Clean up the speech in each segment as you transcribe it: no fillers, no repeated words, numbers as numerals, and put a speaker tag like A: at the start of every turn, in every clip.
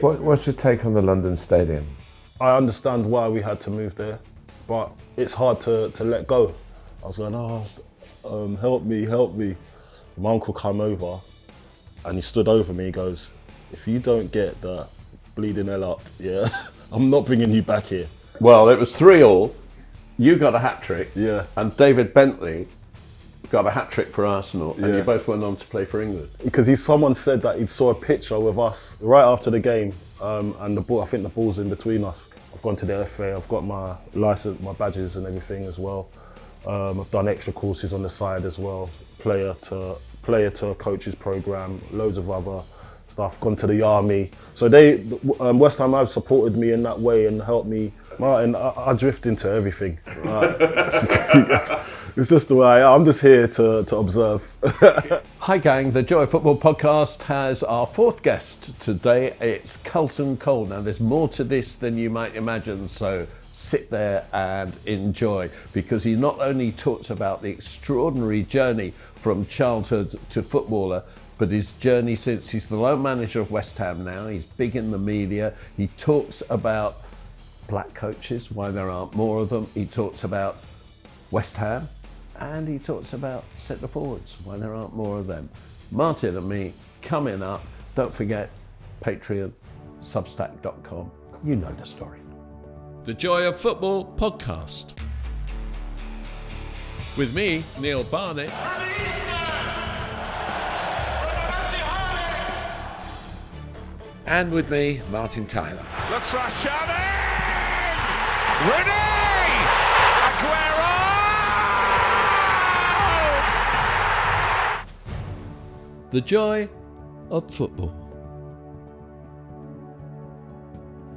A: What's your take on the London Stadium?
B: I understand why we had to move there, but it's hard to let go. I was going, help me. My uncle came over and he stood over me, he goes, if you don't get the bleeding hell up, yeah, I'm not bringing you back here.
C: Well, it was 3-3. You got a hat-trick,
B: Yeah.
C: and David Bentley got a hat-trick for Arsenal, and
B: Yeah.
C: you both went on to play for England.
B: Because someone said that he saw a picture with us right after the game, and the ball, I think the ball's in between us. I've gone to the FA, I've got my license, my badges and everything as well. I've done extra courses on the side as well, player to coaches program, loads of other stuff, gone to the army. So West Ham have supported me in that way and helped me. Martin, I drift into everything. It's just the way I am. I'm just here to observe.
C: Hi gang, the Joy of Football podcast has our fourth guest today. It's CARLTON COLE. Now there's more to this than you might imagine, so sit there and enjoy, because he not only talks about the extraordinary journey from childhood to footballer, but his journey since he's the loan manager of West Ham now. He's big in the media. He talks about black coaches, why there aren't more of them. He talks about West Ham, and he talks about centre forwards, why there aren't more of them. Martin and me coming up. Don't forget Patreon, Substack.com. You know the story. The Joy of Football podcast with me, Neil Barnett, and with me, Martin Tyler.
D: Looks for Xavi! Rooney! Aguero!
C: The Joy of Football.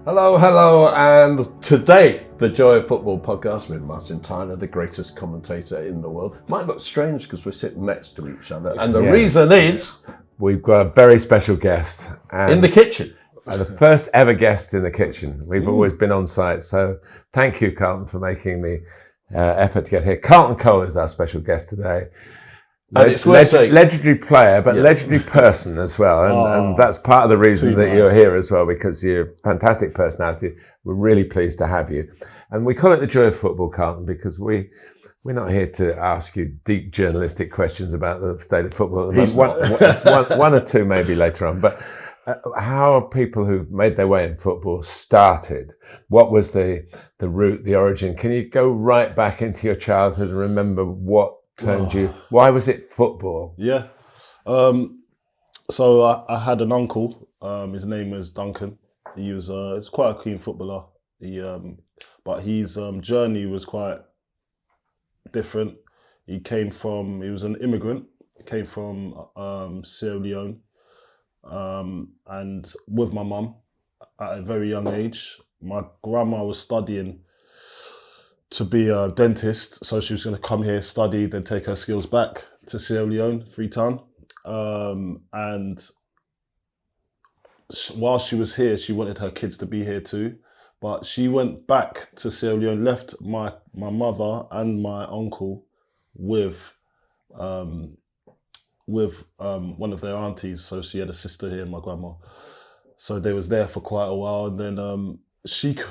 C: Hello, and today, the Joy of Football podcast with Martin Tyler, the greatest commentator in the world. Might look strange because we're sitting next to each other, and the reason is
A: We've got a very special guest.
C: in the kitchen.
A: The first ever guest in the kitchen. We've always been on site, so thank you, Carlton, for making the effort to get here. CARLTON COLE is our special guest today.
C: And it's worth saying-
A: Legendary player, but legendary person as well. And that's part of the reason that you're here as well, because you're a fantastic personality. We're really pleased to have you. And we call it the Joy of Football, Carlton, because we're not here to ask you deep journalistic questions about the state of football. One or two maybe later on. But how are people who've made their way in football started? What was the root, the origin? Can you go right back into your childhood and remember what turned you? Why was it football?
B: Yeah. So I had an uncle. His name was Duncan. He was quite a keen footballer. But his journey was quite different. He was an immigrant. He came from Sierra Leone. And with my mum at a very young age. My grandma was studying to be a dentist, so she was going to come here, study, then take her skills back to Sierra Leone, Freetown. And while she was here, she wanted her kids to be here too. But she went back to Sierra Leone, left my mother and my uncle with one of their aunties. So she had a sister here, my grandma. So they was there for quite a while, and then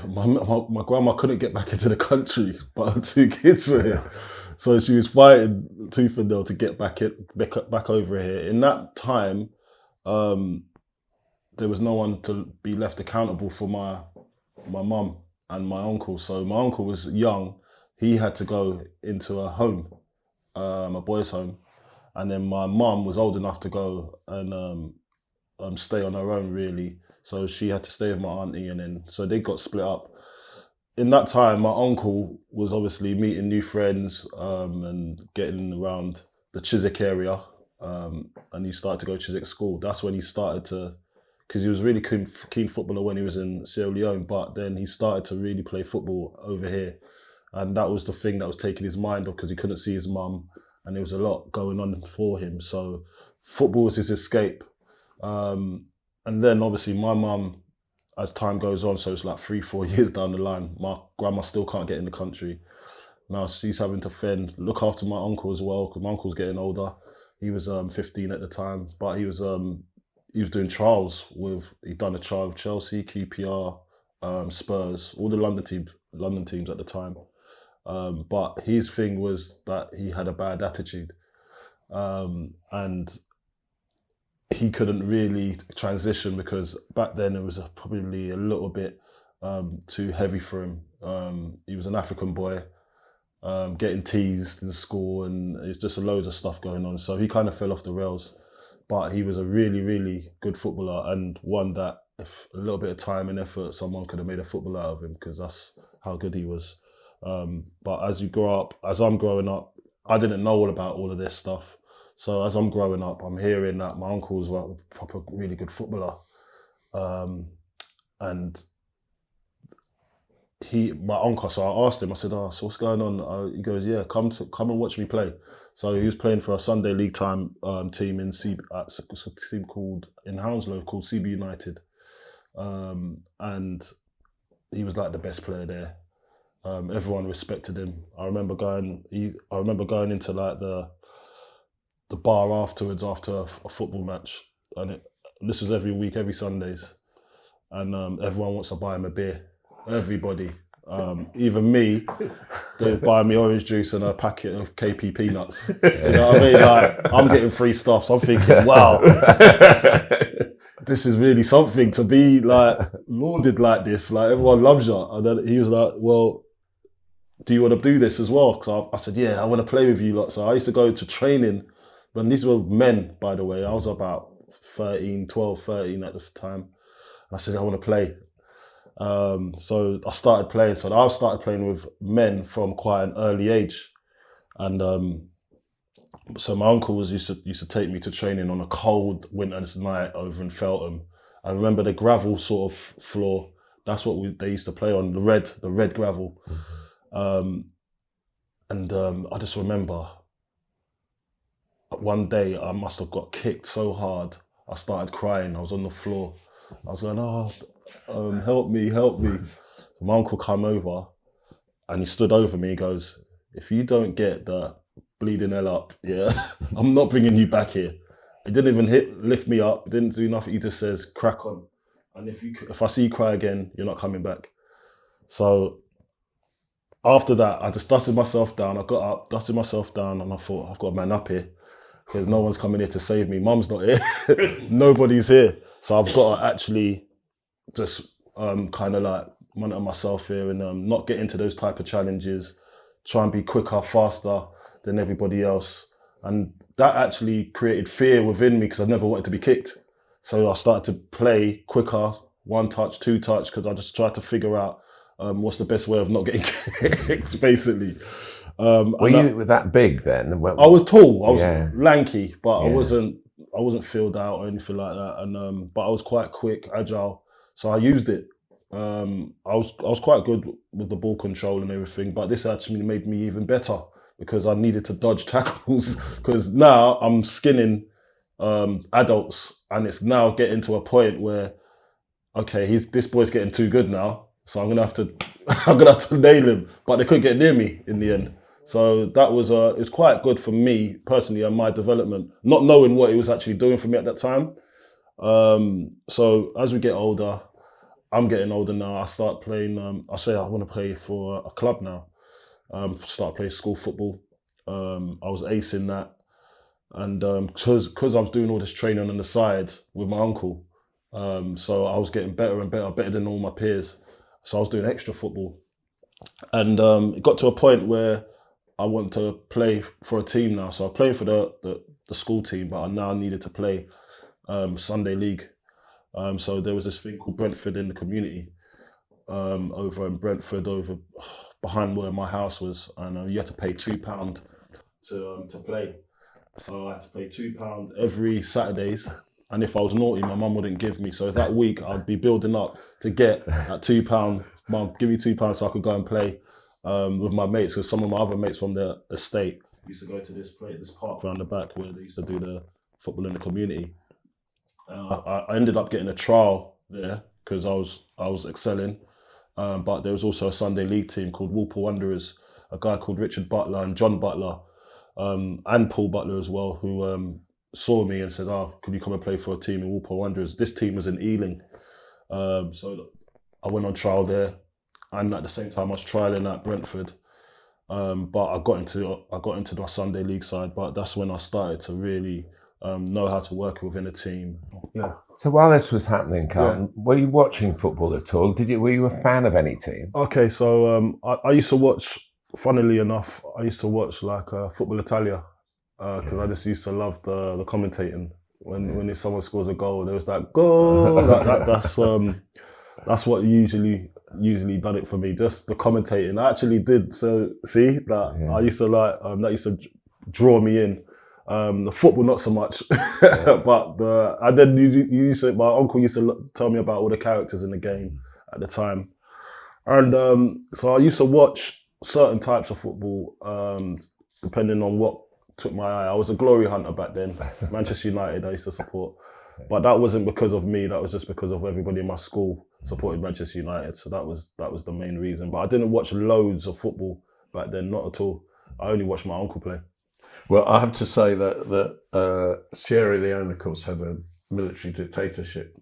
B: my grandma couldn't get back into the country, but her two kids were here. So she was fighting tooth and nail to get back over here. In that time, there was no one to be left accountable for my mum and my uncle. So my uncle was young. He had to go into a home, a boys' home. And then my mum was old enough to go and stay on her own, really. So she had to stay with my auntie, and then so they got split up. In that time, my uncle was obviously meeting new friends and getting around the Chiswick area, and he started to go to Chiswick school. That's when he started to, because he was really keen footballer when he was in Sierra Leone, but then he started to really play football over here. And that was the thing that was taking his mind off, because he couldn't see his mum, and there was a lot going on for him. So football was his escape. And then obviously my mum, as time goes on, so it's like 3-4 years down the line, my grandma still can't get in the country. Now she's having to look after my uncle as well, because my uncle's getting older. He was 15 at the time, but he was he was doing trials he'd done a trial with Chelsea, QPR, Spurs, all the London teams at the time. But his thing was that he had a bad attitude, and he couldn't really transition because back then it was probably a little bit too heavy for him. He was an African boy, getting teased in school, and it's just loads of stuff going on. So he kind of fell off the rails. But he was a really, really good footballer, and one that if a little bit of time and effort, someone could have made a footballer out of him, because that's how good he was. But as I'm growing up, I didn't know all about all of this stuff. So as I'm growing up, I'm hearing that my uncle was a proper, really good footballer. And my uncle, so I asked him, I said, so what's going on? He goes, yeah, come and watch me play. So he was playing for a Sunday League time team in Hounslow called CB United. And he was like the best player there. Everyone respected him. I remember going into like the bar afterwards after a football match, and this was every week, every Sundays, and everyone wants to buy him a beer. Everybody, even me, they buy me orange juice and a packet of KP peanuts. Do you know what I mean? Like, I'm getting free stuff, so I'm thinking, wow, this is really something to be like lauded like this. Like, everyone loves you. And then he was like, well, do you want to do this as well? Because I said, yeah, I want to play with you lot. So I used to go to training, but these were men, by the way. I was about 12, 13 at the time. And I said, I want to play. So I started playing. So I started playing with men from quite an early age. And so my uncle used to take me to training on a cold winter's night over in Feltham. I remember the gravel sort of floor. That's what they used to play on, the red gravel. I just remember one day I must have got kicked so hard, I started crying. I was on the floor. I was going, help me. So my uncle came over and he stood over me. He goes, if you don't get the bleeding hell up, yeah, I'm not bringing you back here. He didn't even lift me up, didn't do nothing. He just says, crack on. And if I see you cry again, you're not coming back. So after that, I just dusted myself down. I got up, dusted myself down, and I thought, I've got to man up here because no one's coming here to save me. Mum's not here. Nobody's here. So I've got to actually just kind of like monitor myself here and not get into those type of challenges, try and be quicker, faster than everybody else. And that actually created fear within me because I never wanted to be kicked. So I started to play quicker, 1 touch, 2 touch, because I just tried to figure out what's the best way of not getting kicked, basically.
A: Were you that big then?
B: I was tall. I was lanky, but I wasn't filled out or anything like that. And but I was quite quick, agile, so I used it. I was quite good with the ball control and everything, but this actually made me even better because I needed to dodge tackles. Because now I'm skinning adults, and it's now getting to a point where, okay, this boy's getting too good now. So I'm gonna have to nail him, but they couldn't get near me in the end. So that was it was quite good for me personally and my development, not knowing what he was actually doing for me at that time. So as we get older, I'm getting older now. I start playing. I say I want to play for a club now. Start playing school football. I was acing that, and because I was doing all this training on the side with my uncle, so I was getting better and better than all my peers. So I was doing extra football, and it got to a point where I wanted to play for a team now. So I'm playing for the school team, but I now needed to play Sunday League. So there was this thing called Brentford in the community over in Brentford, over behind where my house was, and you had to pay £2 to play. So I had to pay £2 every Saturdays. And if I was naughty, my mum wouldn't give me. So that week I'd be building up to get that £2. Mum, give me £2 so I could go and play with my mates. Because some of my other mates from the estate used to go to this park around the back where they used to do the football in the community. I ended up getting a trial there because I was excelling. But there was also a Sunday League team called Walpole Wanderers, a guy called Richard Butler and John Butler, and Paul Butler as well, who saw me and said, "Oh, could you come and play for a team in Walpole Wanderers?" This team was in Ealing, so I went on trial there, and at the same time I was trialing at Brentford. But I got into the Sunday League side, but that's when I started to really know how to work within a team. Yeah.
A: So while this was happening, Carlton, were you watching football at all? Were you a fan of any team?
B: Okay, so I used to watch. Funnily enough, I used to watch like Football Italia because I just used to love the commentating. When someone scores a goal, there was that goal. That's what usually done it for me. Just the commentating. I actually did. So see that I used to like that used to draw me in. The football not so much, but and then my uncle used to tell me about all the characters in the game at the time, and so I used to watch certain types of football depending on what took my eye. I was a glory hunter back then. Manchester United I used to support, but that wasn't because of me. That was just because of everybody in my school supported Manchester United. So that was the main reason. But I didn't watch loads of football back then, not at all. I only watched my uncle play.
C: Well, I have to say that Sierra Leone, of course, had a military dictatorship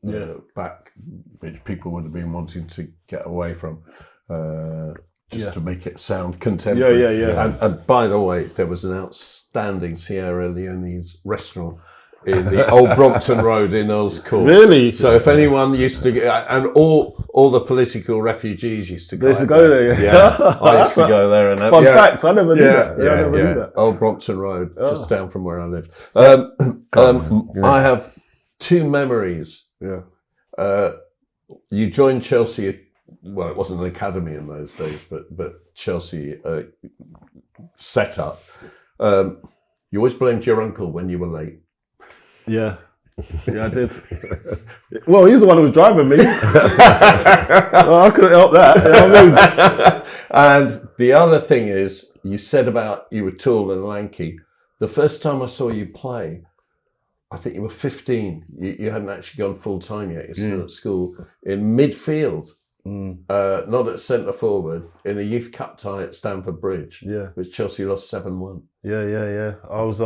C: back, which people would have been wanting to get away from, to make it sound contemporary.
B: Yeah.
C: And by the way, there was an outstanding Sierra Leone's restaurant in the Old Brompton Road in Earl's Court.
B: Really?
C: So if anyone used to get, and all the political refugees used to go.
B: They used to go there.
C: Yeah, I used to go there. And
B: fun fact, I never knew that. I never knew that.
C: Old Brompton Road, just down from where I lived. I have two memories.
B: Yeah.
C: You joined Chelsea. Well, it wasn't an academy in those days, but Chelsea set up. You always blamed your uncle when you were late.
B: Yeah, I did. Well, he's the one who was driving me. Well, I couldn't help that. You know what I mean?
C: And the other thing is, you said about you were tall and lanky. The first time I saw you play, I think you were 15. You hadn't actually gone full time yet. You're still at school. In midfield, not at centre forward, in a youth cup tie at Stamford Bridge, which Chelsea lost 7-1.
B: Yeah. I was.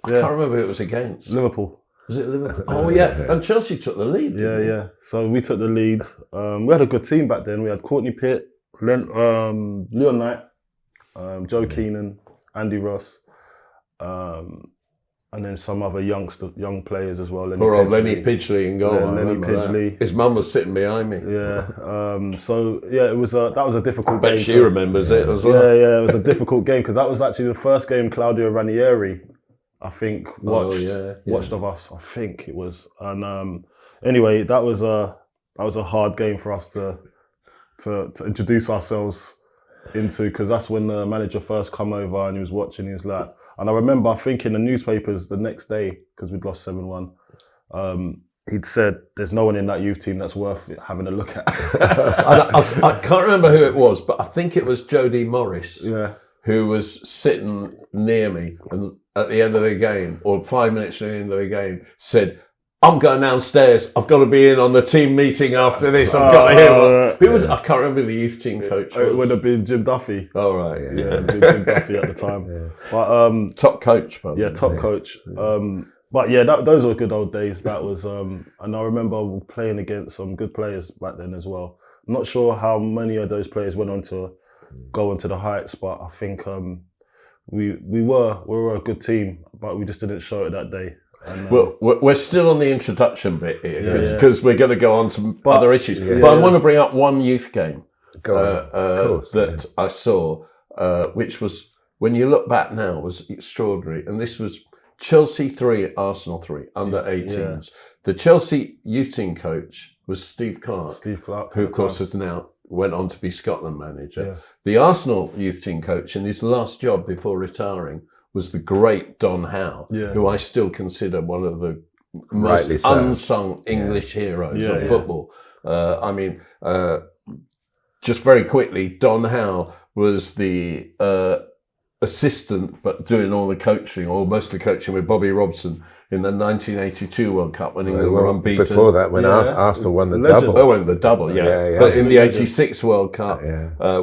C: I can't remember who it was against.
B: Liverpool.
C: Was it Liverpool? Oh yeah, and Chelsea took the lead.
B: Yeah. So we took the lead. We had a good team back then. We had Courtney Pitt, Leon Knight, Joe Keenan, Andy Ross, and then some other young players as well.
C: Poor old Lenny Pidgley in goal.
B: Lenny Pidgley.
C: His mum was sitting behind me.
B: Yeah. It was that was a difficult game.
C: I bet she remembers it as well.
B: Yeah. It was a difficult game because that was actually the first game Claudio Ranieri, I think, watched of us. I think it was. And anyway, that was a hard game for us to introduce ourselves into, because that's when the manager first come over and he was watching. He was like, and I remember I think in the newspapers the next day, because we'd lost 7-1, he'd said, "There's no one in that youth team that's worth having a look at."
C: I can't remember who it was, but I think it was Jody Morris.
B: Yeah.
C: Who was sitting near me, and at the end of the game, or 5 minutes from the end of the game, said, "I'm going downstairs. I've got to be in on the team meeting after this. I've got to hear." Who was? I can't remember who the youth team coach was.
B: It would have been Jim Duffy.
C: Oh right,
B: yeah, Jim Duffy at the time. Yeah. But
C: top coach.
B: Top coach. But yeah, those were good old days. That was, and I remember playing against some good players back then as well. I'm not sure how many of those players went on to go into the heights, but I think we were a good team, but we just didn't show it that day. And,
C: well, we're still on the introduction bit here because we're going to go on to other issues. But I want to bring up one youth game that I saw, which was, when you look back now, was extraordinary. And this was Chelsea 3, Arsenal 3, under 18s. The Chelsea youth team coach was Steve Clarke, who of course has now went on to be Scotland manager. Yeah. The Arsenal youth team coach, in his last job before retiring, was the great Don Howe, who I still consider one of the most unsung English heroes of football. I mean, just very quickly, Don Howe was the assistant, but doing all the coaching, or most of the coaching, with Bobby Robson in the 1982 World Cup when England were unbeaten.
A: Before that, when Arsenal won the double.
C: Oh, won the double, But in the 86 World Cup,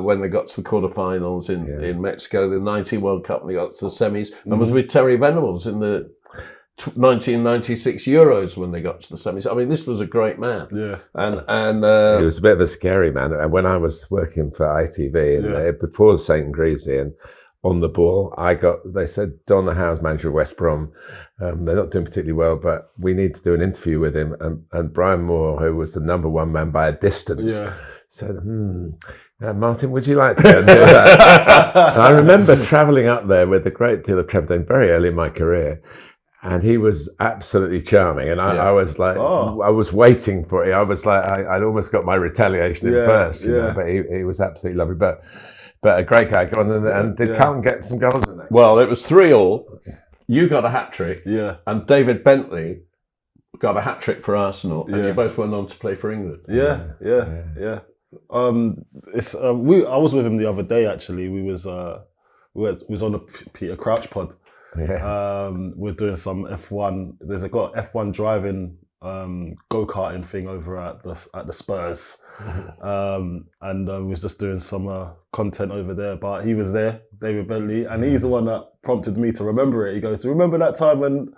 C: when they got to the quarterfinals in Mexico, the 90 World Cup, and they got to the semis, and was with Terry Venables in the 1996 Euros when they got to the semis. I mean, this was a great man.
B: Yeah.
C: And
A: He was a bit of a scary man. And when I was working for ITV and before St. Greasy and on the ball, they said, Don Howe's manager of West Brom, they're not doing particularly well, but we need to do an interview with him. And Brian Moore, who was the number one man by a distance, said, Martin, would you like to go and do that? And I remember travelling up there with a great deal of trepidation very early in my career. And he was absolutely charming. And I was like, I was waiting for it. I was like, I'd almost got my retaliation in first, you know, but he was absolutely lovely. But a great guy. Go on, and did Carlton get some goals in that?
C: Well, it was 3-3. You got a hat-trick.
B: Yeah.
C: And David Bentley got a hat-trick for Arsenal. And you both went on to play for England.
B: Yeah. I was with him the other day, actually. We was on the Peter Crouch pod.
A: Yeah.
B: We're doing some F1. There's got F1 driving go-karting thing over at the Spurs, and we was just doing some content over there. But he was there, David Bentley, and he's the one that prompted me to remember it. He goes, "Remember that time when?"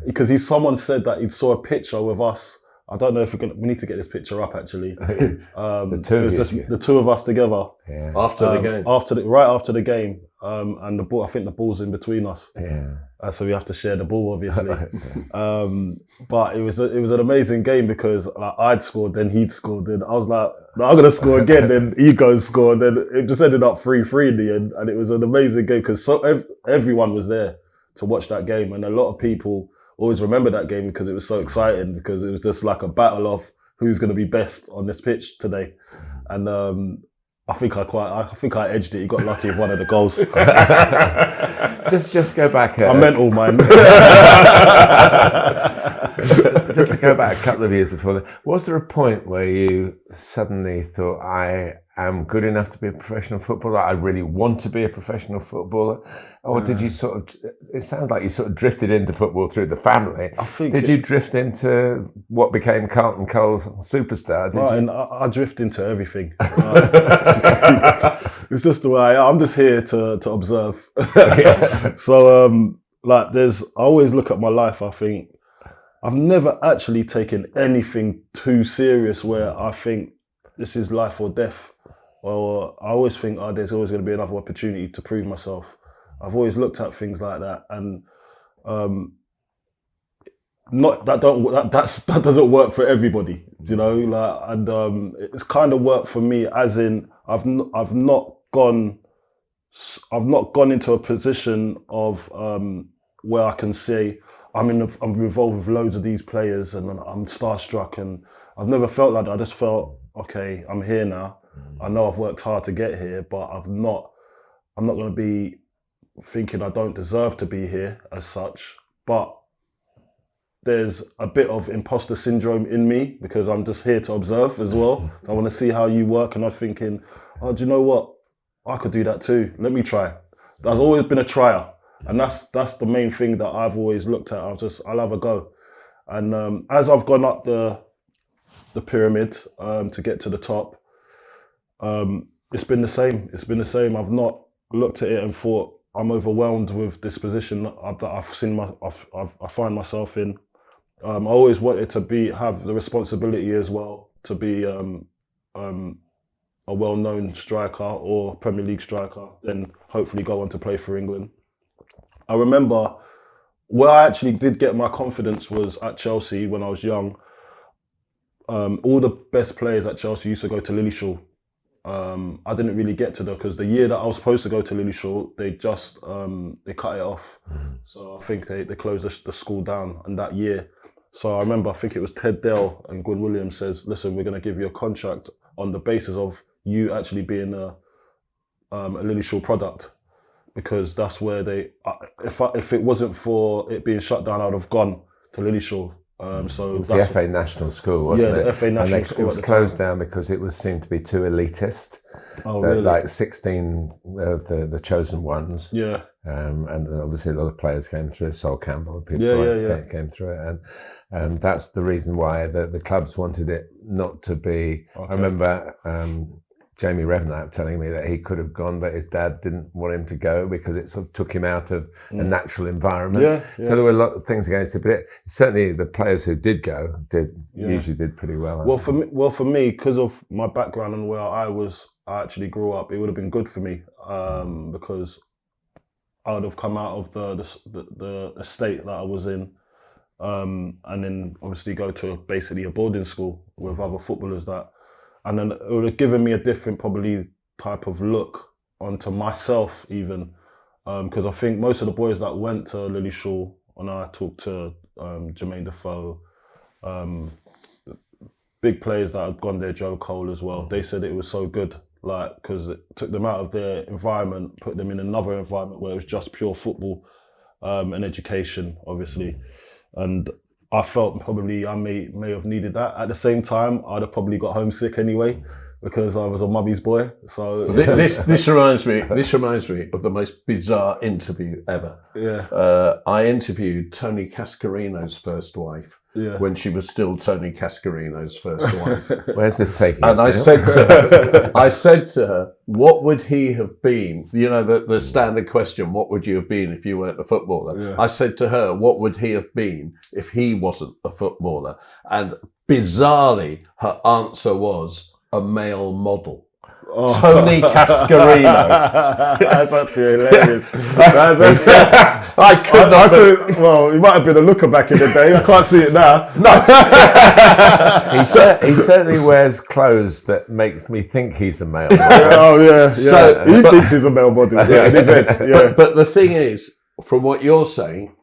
B: Because someone said that he saw a picture with us. I don't know if we need to get this picture up actually. The two of us together.
A: Yeah.
C: After the game.
B: Right after the game. And the ball, I think the ball's in between us.
A: Yeah.
B: So we have to share the ball, obviously. But it was an amazing game because I'd scored, then he'd scored, then I was like, no, I'm gonna score again. Then he goes score, then it just ended up 3-3 in the end, and it was an amazing game because everyone was there to watch that game, and a lot of people always remember that game because it was so exciting because it was just like a battle of who's going to be best on this pitch today, and I think I edged it. He got lucky with one of the goals.
A: Just go back.
B: I meant all mine.
A: Just to go back a couple of years before that, was there a point where you suddenly thought, I am good enough to be a professional footballer? I really want to be a professional footballer? Or did you it sounds like you sort of drifted into football through the family. Did you drift into what became Carlton Cole superstar?
B: And I drift into everything. It's just the way I am. I'm just here to observe. So, I always look at my life, I think, I've never actually taken anything too serious where I think this is life or death. Or I always think, there's always going to be another opportunity to prove myself. I've always looked at things like that, and that doesn't work for everybody, you know. It's kind of worked for me, as in I've not gone into a position of where I can say I'm involved with loads of these players and I'm starstruck, and I've never felt like that. I just felt, okay, I'm here now. I know I've worked hard to get here, but I'm not going to be thinking I don't deserve to be here as such. But there's a bit of imposter syndrome in me because I'm just here to observe as well. So I want to see how you work, and I'm thinking, do you know what? I could do that too. Let me try. I've always been a trier. And that's the main thing that I've always looked at. I'll have a go. And as I've gone up the pyramid to get to the top, it's been the same. I've not looked at it and thought I'm overwhelmed with this position that I find myself in. I always wanted to have the responsibility as well to be a well-known striker or Premier League striker, then hopefully go on to play for England. I remember where I actually did get my confidence was at Chelsea when I was young. All the best players at Chelsea used to go to Lillyshaw. I didn't really get to them because the year that I was supposed to go to Lillyshaw, they just they cut it off. So I think they closed the school down in that year. So I remember, I think it was Ted Dale and Gwyn Williams says, listen, we're going to give you a contract on the basis of you actually being a Lillyshaw product. Because that's where if it wasn't for it being shut down, I'd have gone to Lillyshaw. So
A: it was the FA National School, wasn't it?
B: Yeah, the FA National School.
A: It was closed down because it seemed to be too elitist.
B: Oh, really?
A: Like 16 of the chosen ones.
B: Yeah.
A: And obviously a lot of players came through. Sol Campbell, people came through it, and that's the reason why the clubs wanted it not to be. Okay. I remember Jamie Redknapp telling me that he could have gone, but his dad didn't want him to go because it sort of took him out of a natural environment. So there were a lot of things against it, but certainly the players who did go usually did pretty well.
B: Well, for me, because of my background and where I actually grew up, it would have been good for me because I would have come out of the estate that I was in, and then obviously go to basically a boarding school with other footballers and then it would have given me a different probably type of look onto myself even, because I think most of the boys that went to Lily Shaw, when I talked to Jermaine Defoe, big players that had gone there, Joe Cole as well, they said it was so good, like, because it took them out of their environment, put them in another environment where it was just pure football and education, obviously. And I felt probably I may have needed that. At the same time, I'd have probably got homesick anyway because I was a mummy's boy. So
C: this reminds me of the most bizarre interview ever.
B: Yeah.
C: I interviewed Tony Cascarino's first wife.
B: Yeah.
C: When she was still Tony Cascarino's first wife.
A: Where's this taking
C: us? And I said to her, what would he have been? You know, the standard question, what would you have been if you weren't a footballer? Yeah. I said to her, what would he have been if he wasn't a footballer? And bizarrely, her answer was a male model. Oh. Tony Cascarino.
B: That's actually hilarious.
C: I couldn't.
B: Well, he might have been a looker back in the day. I can't see it now.
C: No.
A: He certainly wears clothes that makes me think he's a male model.
B: Oh yeah. So, he thinks he's a male model. Yeah.
C: But the thing is, from what you're saying,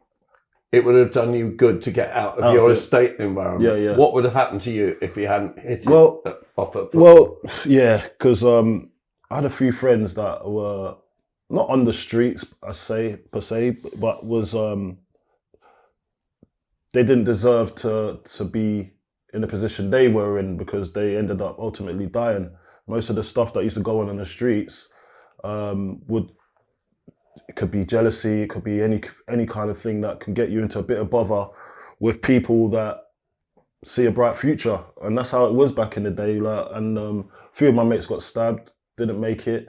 C: it would have done you good to get out of your estate environment.
B: Yeah.
C: What would have happened to you if you hadn't hit it off at football?
B: Well, yeah, because I had a few friends that were not on the streets, per se, but was they didn't deserve to be in the position they were in because they ended up ultimately dying. Most of the stuff that used to go on in the streets it could be jealousy, it could be any kind of thing that can get you into a bit of bother with people that see a bright future. And that's how it was back in the day. Like, and a few of my mates got stabbed, didn't make it.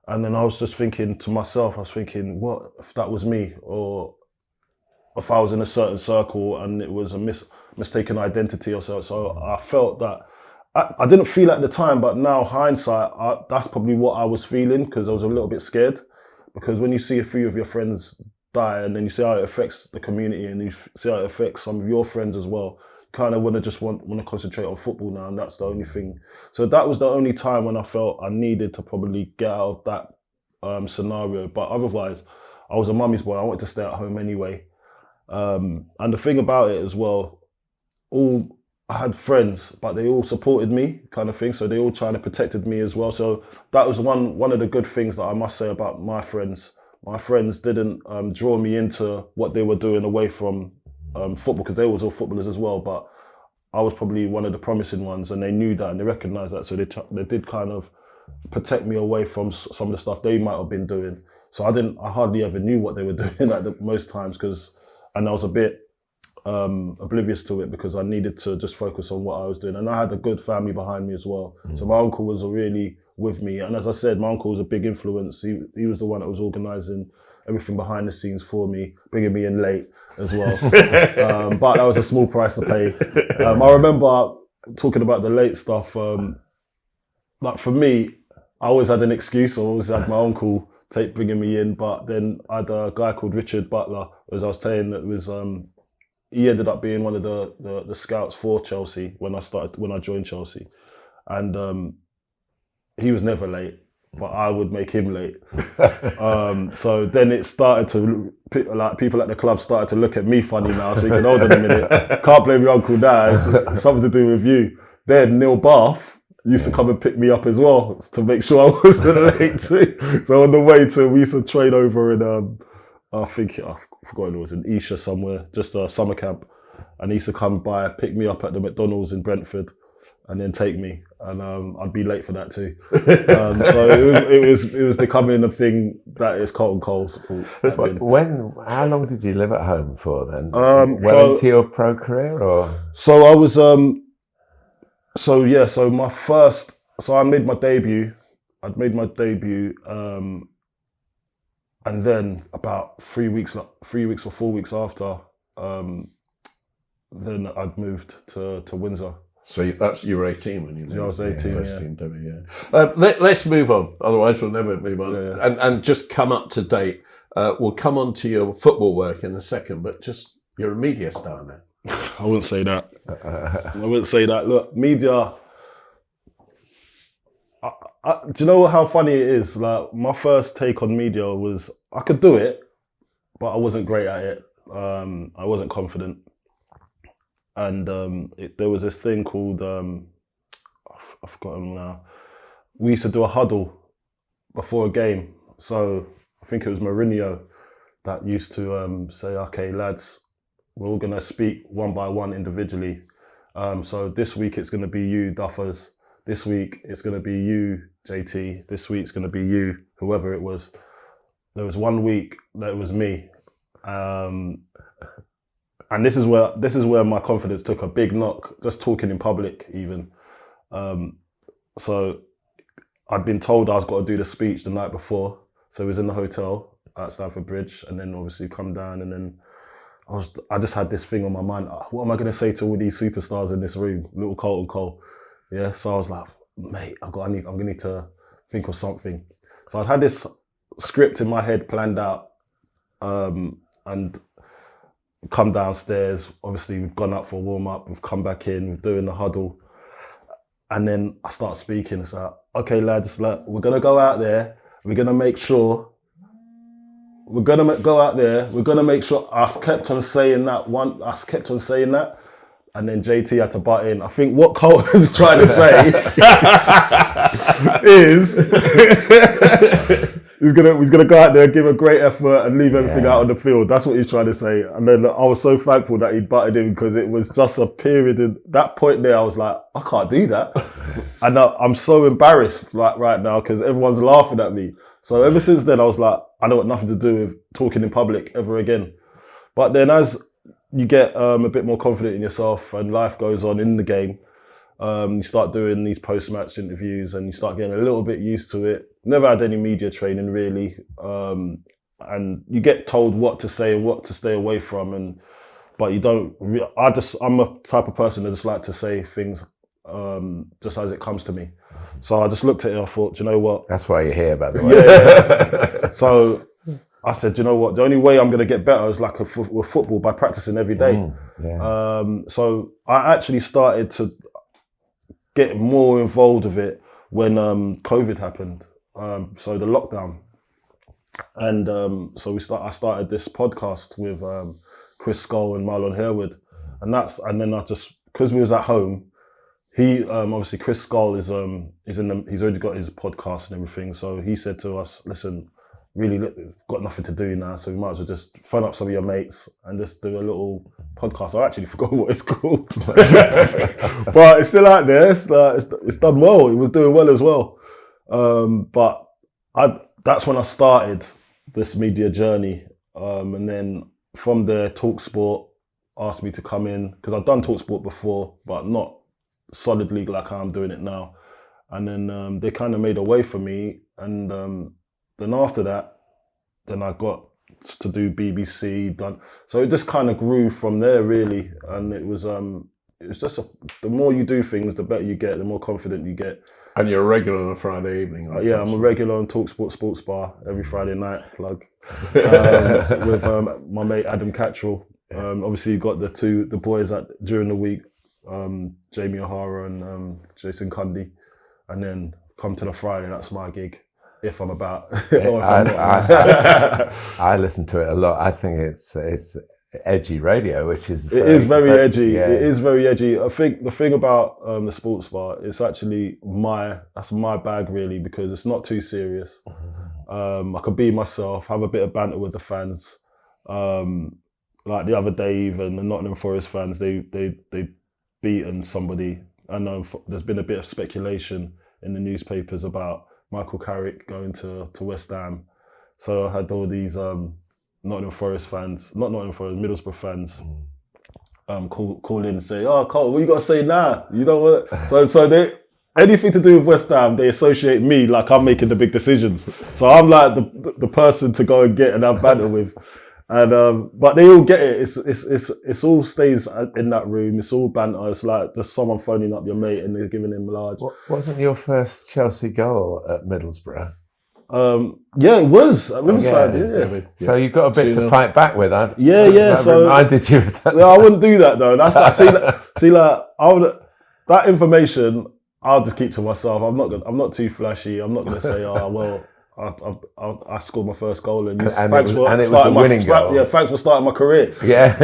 B: And then I was just thinking to myself, what if that was me? Or if I was in a certain circle and it was a mistaken identity or so. So I felt that, I didn't feel it at the time, but now hindsight, that's probably what I was feeling because I was a little bit scared. Because when you see a few of your friends die and then you see how it affects the community and you see how it affects some of your friends as well, you kind of want to concentrate on football now, and that's the only thing. So that was the only time when I felt I needed to probably get out of that scenario. But otherwise, I was a mummy's boy. I wanted to stay at home anyway. And the thing about it as well, I had friends, but they all supported me, kind of thing. So they all kind of protected me as well. So that was one of the good things that I must say about my friends. My friends didn't draw me into what they were doing away from football, because they were all footballers as well. But I was probably one of the promising ones, and they knew that and they recognised that. So they did kind of protect me away from some of the stuff they might have been doing. So I hardly ever knew what they were doing at most times, and I was a bit oblivious to it because I needed to just focus on what I was doing. And I had a good family behind me as well. So my uncle was really with me. And as I said, my uncle was a big influence. He was the one that was organising everything behind the scenes for me, bringing me in late as well. But that was a small price to pay. I remember talking about the late stuff. Like for me, I always had an excuse. I always had my uncle bringing me in. But then I had a guy called Richard Butler, as I was saying, that was... he ended up being one of the scouts for Chelsea when I joined Chelsea, and he was never late, but I would make him late. So then it started to people at the club started to look at me funny now. So you can hold on a minute, can't blame your uncle now. It's something to do with you. Then Neil Barth used to come and pick me up as well to make sure I wasn't late too. So on the way we used to train over in. I forgot it was in Esher somewhere, just a summer camp. And he used to come by, pick me up at the McDonald's in Brentford and then take me. And I'd be late for that too. So it was becoming a thing that is Carlton Cole's fault.
A: How long did you live at home for then? Into your pro career or?
B: So I was, so I made my debut I'd made my debut, and then about 3 weeks or 4 weeks after, then I'd moved to Windsor.
C: So you were 18 when you did
B: I was 18,
C: first team debut, yeah. Let's move on, otherwise we'll never move on.
B: Yeah.
C: And just come up to date. We'll come on to your football work in a second, but just you're a media star now.
B: I wouldn't say that. I wouldn't say that. Look, media. Do you know how funny it is? Like, my first take on media was I could do it, but I wasn't great at it. I wasn't confident, and there was this thing called I've forgotten now. We used to do a huddle before a game. So I think it was Mourinho that used to say, "Okay, lads, we're all gonna speak one by one individually. So this week it's gonna be you, Duffers. This week it's going to be you, JT. This week it's going to be you, whoever it was." There was 1 week that it was me, and this is where my confidence took a big knock. Just talking in public, even. So I'd been told I was got to do the speech the night before. So it was in the hotel at Stamford Bridge, and then obviously come down, and then I just had this thing on my mind. What am I going to say to all these superstars in this room? Little CARLTON Cole. Yeah, so I was like, mate, I'm gonna need to think of something. So I'd had this script in my head planned out, and come downstairs. Obviously, we've gone out for a warm up. We've come back in. We're doing the huddle, and then I start speaking. It's like, "Okay, lads, we're gonna go out there. We're gonna make sure. We're gonna go out there. We're gonna make sure." I kept on saying that. And then JT had to butt in. I think what Carlton's trying to say is he's gonna go out there, give a great effort, and leave everything out on the field. That's what he's trying to say. And then I was so thankful that he butted in, because it was just a period. In that point there, I was like, I can't do that, and I'm so embarrassed right now because everyone's laughing at me. So ever since then, I was like, I don't want nothing to do with talking in public ever again. But then as you get a bit more confident in yourself and life goes on in the game, you start doing these post-match interviews and you start getting a little bit used to it. Never had any media training really. And you get told what to say and what to stay away from. But you don't, I'm a type of person that just like to say things just as it comes to me. So I just looked at it and I thought, do you know what?
A: That's why you're here, by the way.
B: Yeah. So I said, you know what? The only way I'm going to get better is with football, by practicing every day. So I actually started to get more involved with it when COVID happened. So the lockdown, and so I started this podcast with Chris Skull and Marlon Harewood, and then I just, because we was at home. He obviously, Chris Skull he's already got his podcast and everything. So he said to us, "Listen, really, we've got nothing to do now, so we might as well just phone up some of your mates and just do a little podcast." I actually forgot what it's called, but it's still out there. It's done well. It was doing well as well. But that's when I started this media journey, and then from there, TalkSport asked me to come in, because I've done TalkSport before, but not solidly like how I'm doing it now. And then they kind of made a way for me, and then after that, then I got to do BBC. So it just kind of grew from there, really. And it was just the more you do things, the better you get, the more confident you get.
C: And you're a regular on a Friday evening.
B: Yeah, I'm a regular on TalkSport Sports Bar every Friday night. Plug with my mate Adam Cattrall. Obviously, you got the boys during the week, Jamie O'Hara and Jason Cundy, and then come to the Friday. That's my gig. If I'm about, or if I'm not.
A: I listen to it a lot. I think it's edgy radio, which is
B: very edgy.
A: Yeah.
B: It is very edgy. I think the thing about the sports bar, it's actually that's my bag really, because it's not too serious. I could be myself, have a bit of banter with the fans. Like the other day, even the Nottingham Forest fans, they beaten somebody. I know there's been a bit of speculation in the newspapers about Michael Carrick going to West Ham. So I had all these Nottingham Forest fans, not Nottingham Forest, Middlesbrough fans, call in and say, "Oh, Cole, what you got to say now? You don't want." So anything to do with West Ham, they associate me like I'm making the big decisions. So I'm like the person to go and get and have banter with. And but they all get it. It's all stays in that room. It's all banter. It's like just someone phoning up your mate and they're giving him large.
A: Wasn't your first Chelsea goal at Middlesbrough?
B: Yeah, it was at Riverside. Yeah.
A: So you've got a bit to fight back with. I
B: So
A: reminded you of that.
B: No, I wouldn't do that though. That's that information. I'll just keep to myself. I'm not too flashy. I'm not going to say, oh well, I scored my first goal and it was a winning goal. Yeah, thanks for starting my career.
A: Yeah.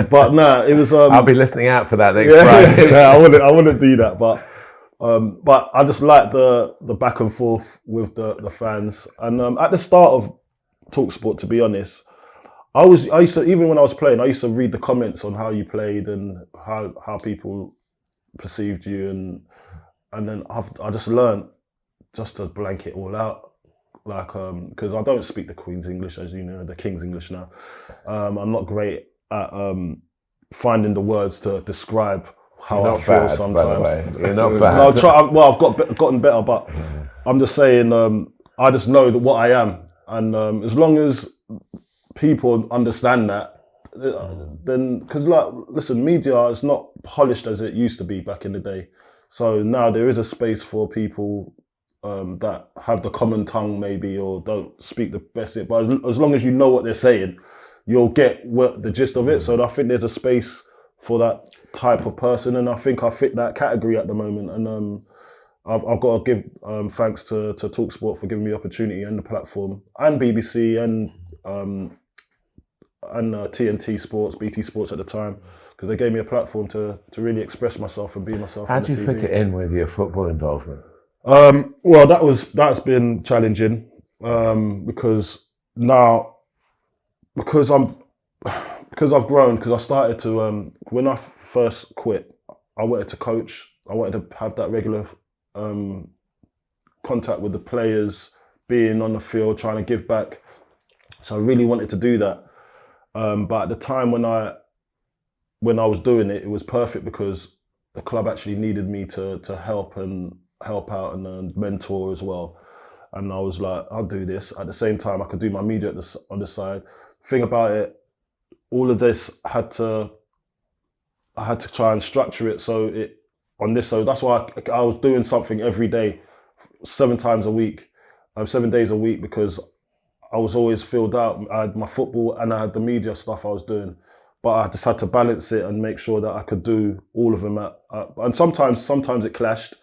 B: But nah, it was.
A: I'll be listening out for that next Friday.
B: I wouldn't do that. But I just like the back and forth with the fans. And at the start of TalkSport, to be honest, I used to, even when I was playing, I used to read the comments on how you played and how people perceived you, and then I just learned just to blank it all out. Like, because I don't speak the Queen's English, as you know, the King's English now. I'm not great at finding the words to describe how I feel sometimes.
A: By the way. You're not bad.
B: No, I've gotten better, but I'm just saying, I just know that what I am. And as long as people understand that, then, because listen, media is not polished as it used to be back in the day. So now there is a space for people that have the common tongue maybe, or don't speak the best. But as long as you know what they're saying, you'll get the gist of it. So I think there's a space for that type of person, and I think I fit that category at the moment. And I've got to give thanks to TalkSport for giving me the opportunity and the platform, and BBC and TNT Sports, BT Sports at the time, because they gave me a platform to really express myself and be myself.
A: How do you fit it in with your football involvement?
B: Well, that's been challenging because I've grown, because I started to when I first quit, I wanted to coach. I wanted to have that regular contact with the players, being on the field, trying to give back. So I really wanted to do that. But at the time when I was doing it, it was perfect because the club actually needed me to help out and mentor as well. And I was like, I'll do this. At the same time, I could do my media on the side. Thing about it, all of this I had to try and structure it so that's why I was doing something every day, 7 days a week, because I was always filled out. I had my football and I had the media stuff I was doing, but I just had to balance it and make sure that I could do all of them. And sometimes it clashed.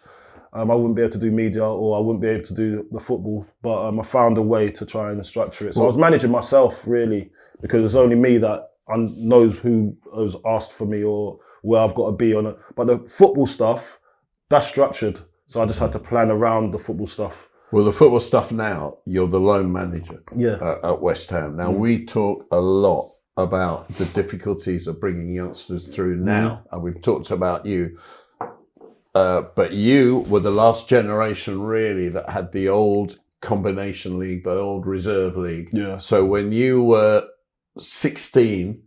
B: I wouldn't be able to do media, or I wouldn't be able to do the football, but I found a way to try and structure it. So I was managing myself really, because it's only me that knows who has asked for me or where I've got to be on it. But the football stuff, that's structured. So I just had to plan around the football stuff.
C: Well, the football stuff now, you're the lone manager at West Ham. Now, we talk a lot about the difficulties of bringing youngsters through now, and we've talked about you. But you were the last generation really that had the old combination league, the old reserve league.
B: Yeah.
C: So when you were 16,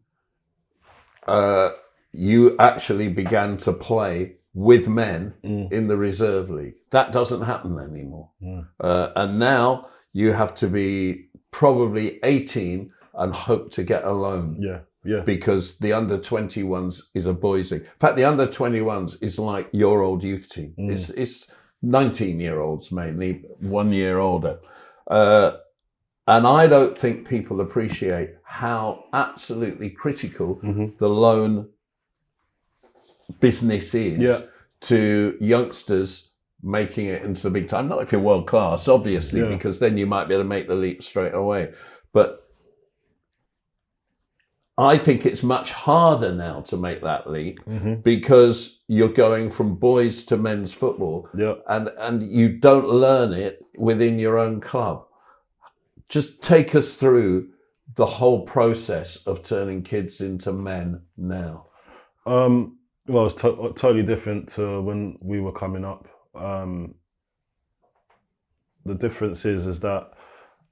C: you actually began to play with men in the reserve league. That doesn't happen anymore. And now you have to be probably 18 and hope to get a loan.
B: Yeah.
C: Because the under-21s is a boys' league. In fact, the under-21s is like your old youth team. It's 19-year-olds mainly, 1 year older. And I don't think people appreciate how absolutely critical the loan business is to youngsters making it into the big time. Not if you're world class, obviously, because then you might be able to make the leap straight away. But I think it's much harder now to make that leap because you're going from boys to men's football, and you don't learn it within your own club. Just take us through the whole process of turning kids into men now.
B: Well, it's totally different to when we were coming up. The difference is that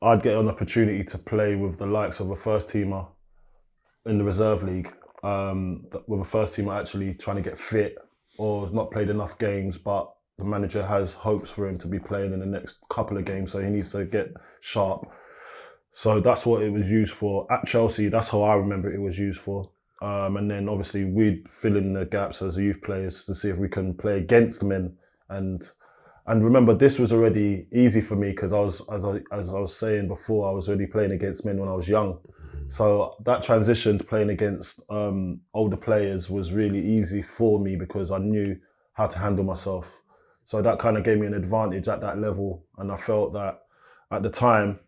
B: I'd get an opportunity to play with the likes of a first teamer in the reserve league, with a first teamer actually trying to get fit or has not played enough games, but the manager has hopes for him to be playing in the next couple of games, so he needs to get sharp. So that's what it was used for. At Chelsea, that's how I remember it was used for. And then obviously we'd fill in the gaps as youth players to see if we can play against men. And remember, this was already easy for me because as I was saying before, I was already playing against men when I was young. So that transition to playing against older players was really easy for me because I knew how to handle myself. So that kind of gave me an advantage at that level. And I felt that at the time,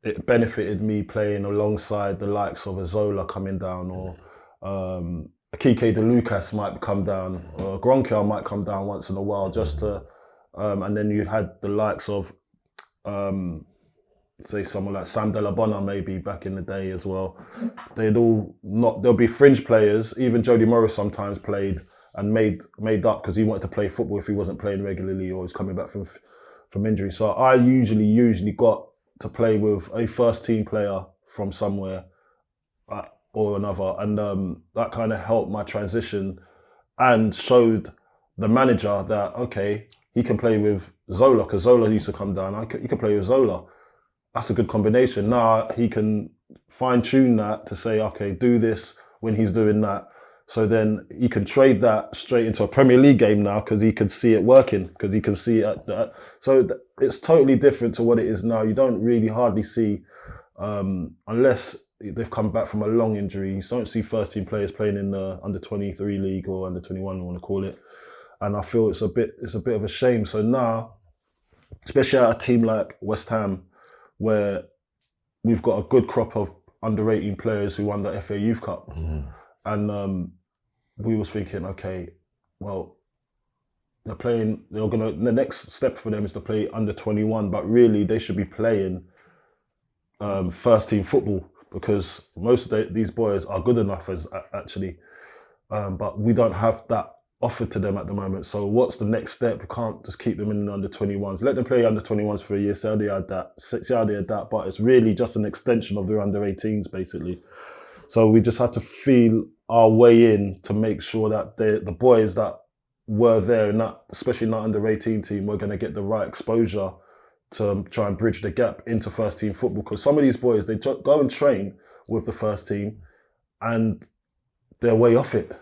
B: it benefited me playing alongside the likes of a Zola coming down, or a Kike De Lucas might come down, or a Gronkiel might come down once in a while, just to, and then you had the likes of, say someone like Sam Delabonna maybe back in the day as well. There'll be fringe players. Even Jody Morris sometimes played and made up because he wanted to play football if he wasn't playing regularly or was coming back from injury. So I usually got to play with a first team player from somewhere or another, and that kind of helped my transition and showed the manager that okay, he can play with Zola because Zola used to come down. He can play with Zola. That's a good combination. Now he can fine tune that to say okay, do this when he's doing that. So then he can trade that straight into a Premier League game now because he can see it working, because he can see it. So it's totally different to what it is now. You don't really hardly see, unless they've come back from a long injury, you don't see first team players playing in the under 23 league or under 21, I want to call it. And I feel it's a bit of a shame. So now, especially at a team like West Ham, where we've got a good crop of under 18 players who won the FA Youth Cup. Mm-hmm. And we was thinking, okay, well, the next step for them is to play under 21, but really they should be playing first team football because most of these boys are good enough actually, but we don't have that offered to them at the moment. So what's the next step? We can't just keep them in the under 21s. Let them play under 21s for a year, see how they adapt, but it's really just an extension of their under 18s basically. So we just had to feel our way in to make sure that the boys that were there, especially in that under 18 team, were going to get the right exposure to try and bridge the gap into first team football. Because some of these boys, they go and train with the first team and they're way off it.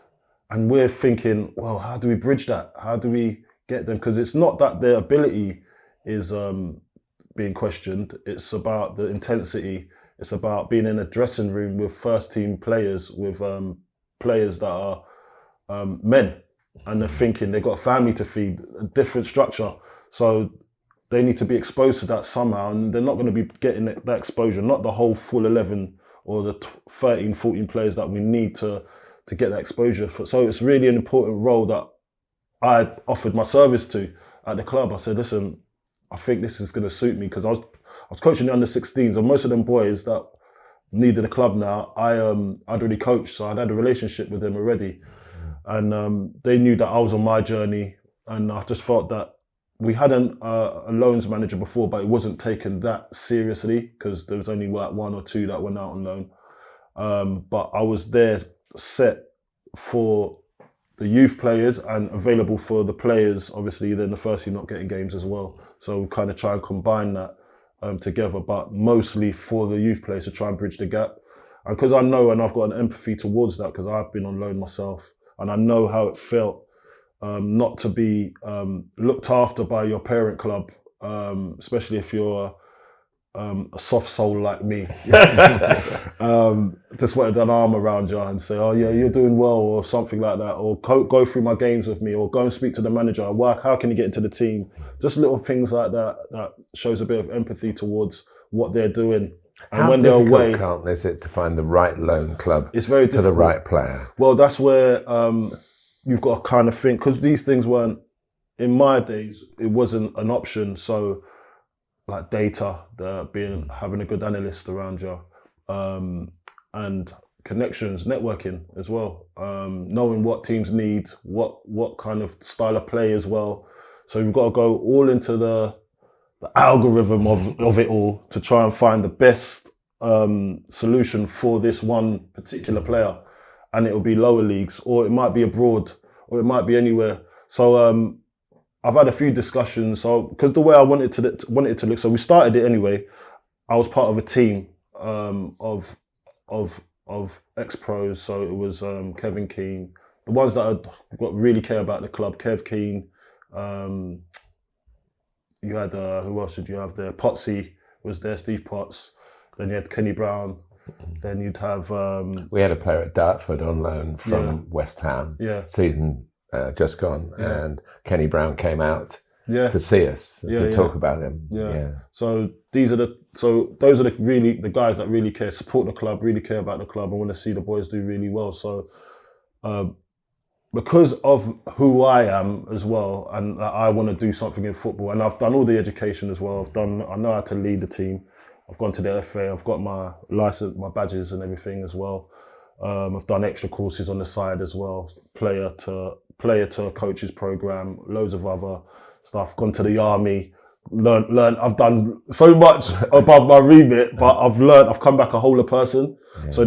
B: And we're thinking, well, how do we bridge that? How do we get them? Because it's not that their ability is being questioned. It's about the intensity. It's about being in a dressing room with first team players, with players that are men, and they're thinking they've got a family to feed, a different structure. So they need to be exposed to that somehow, and they're not going to be getting that exposure, not the whole full 11 or the 13, 14 players that we need to get that exposure. So it's really an important role that I offered my service to at the club. I said, listen, I think this is going to suit me because I was coaching the under 16s, and most of them boys that needed a club now, I'd already coached, so I'd had a relationship with them already. And they knew that I was on my journey, and I just felt that we had a loans manager before, but it wasn't taken that seriously because there was only like one or two that went out on loan. But I was there set for the youth players and available for the players, obviously, then the first team not getting games as well. So we kind of try and combine that together, but mostly for the youth players to try and bridge the gap. And because I know, and I've got an empathy towards that because I've been on loan myself, and I know how it felt not to be looked after by your parent club, especially if you're a soft soul like me. Just wanted an arm around you and say, oh yeah, you're doing well, or something like that, or go through my games with me, or go and speak to the manager. How can you get into the team? Just little things like that shows a bit of empathy towards what they're doing. And
A: how
B: when they're
A: difficult,
B: away,
A: Carlton, is it to find the right loan club
B: it's very
A: for the right player?
B: Well, that's where you've got to kind of think, because these things weren't, in my days, it wasn't an option. So like data, having a good analyst around you, and connections, networking as well, knowing what teams need, what kind of style of play as well. So you've got to go all into the algorithm of it all to try and find the best solution for this one particular player. And it will be lower leagues, or it might be abroad, or it might be anywhere. So I've had a few discussions. So because the way I wanted it to look, so we started it anyway. I was part of a team of ex-pros. So it was Kevin Keane, the ones that really care about the club. Kev Keane. You had who else did you have there? Potsy was there. Steve Potts. Then you had Kenny Brown. Then you'd have.
A: We had a player at Dartford on loan from West Ham.
B: Yeah.
A: Season just gone, and Kenny Brown came out to see us to talk about him. Yeah.
B: So those are the guys that really care, support the club, really care about the club, and want to see the boys do really well. So because of who I am as well, and I want to do something in football, and I've done all the education as well. I know how to lead the team. I've gone to the FA. I've got my license, my badges, and everything as well. I've done extra courses on the side as well, player to coaches program, loads of other stuff. Gone to the army, learned. I've done so much above my remit, but I've come back a wholer person. Yeah. So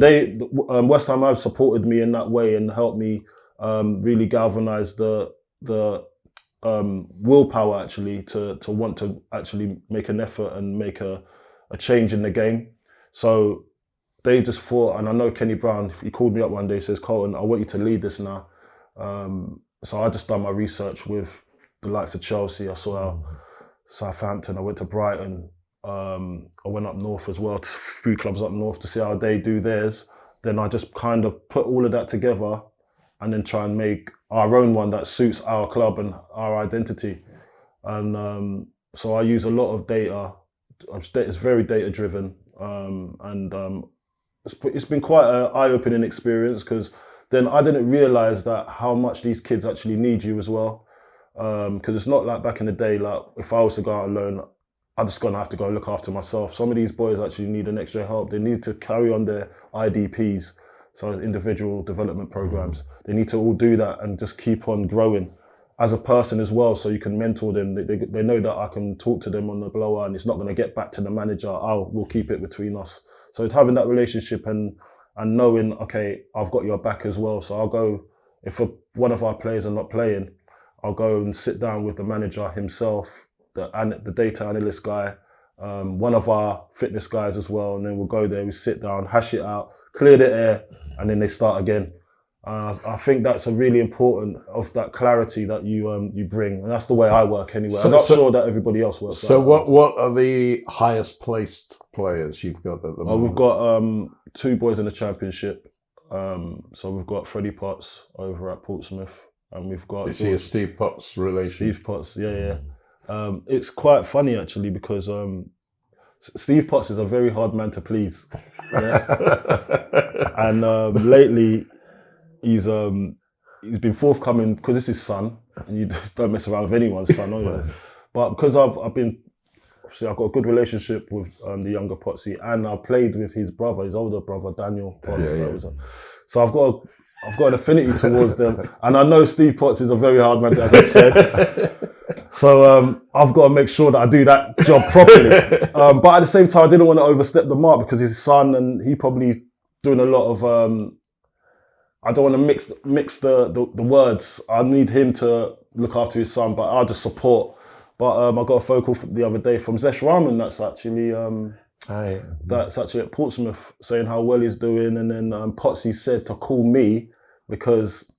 B: West Ham have supported me in that way and helped me really galvanise the willpower actually to want to actually make an effort and make a change in the game. So they just thought, and I know Kenny Brown, he called me up one day, says, Carlton, I want you to lead this now. So I just done my research with the likes of Chelsea. I saw Southampton, I went to Brighton. I went up north as well, 3 clubs up north to see how they do theirs. Then I just kind of put all of that together and then try and make our own one that suits our club and our identity. And so I use a lot of data. It's very data driven, and it's been quite an eye-opening experience, because then I didn't realise that how much these kids actually need you as well. Because it's not like back in the day, like if I was to go out alone, I'm just gonna have to go look after myself. Some of these boys actually need an extra help. They need to carry on their IDPs, so individual development programs. They need to all do that and just keep on growing as a person as well, so you can mentor them. They know that I can talk to them on the blower and it's not going to get back to the manager. We'll keep it between us. So it's having that relationship and knowing, okay, I've got your back as well. So I'll go, if one of our players are not playing, I'll go and sit down with the manager himself, the data analyst guy, one of our fitness guys as well, and then we'll go there, we sit down, hash it out, clear the air, and then they start again. I think that's a really important of that clarity that you bring, and that's the way I work anyway. I'm not sure that everybody else works.
C: So what are the highest placed players you've got at the moment?
B: We've got 2 boys in the Championship. So we've got Freddie Potts over at Portsmouth, and we've got.
C: Is he a Steve Potts relation?
B: Steve Potts, yeah. It's quite funny actually, because Steve Potts is a very hard man to please, yeah? And lately. He's been forthcoming, because it's his son, and you don't mess around with anyone's son, either. But because I've got a good relationship with the younger Potsy, and I played with his brother, his older brother Daniel Potts. So I've got an affinity towards them, and I know Steve Potts is a very hard man, as I said. So I've got to make sure that I do that job properly. But at the same time, I didn't want to overstep the mark, because he's his son, and he probably doing a lot of. I don't want to mix the words. I need him to look after his son, but I'll just support. But I got a phone call the other day from Zesh Rahman. That's actually at Portsmouth, saying how well he's doing, and then Potsy said to call me because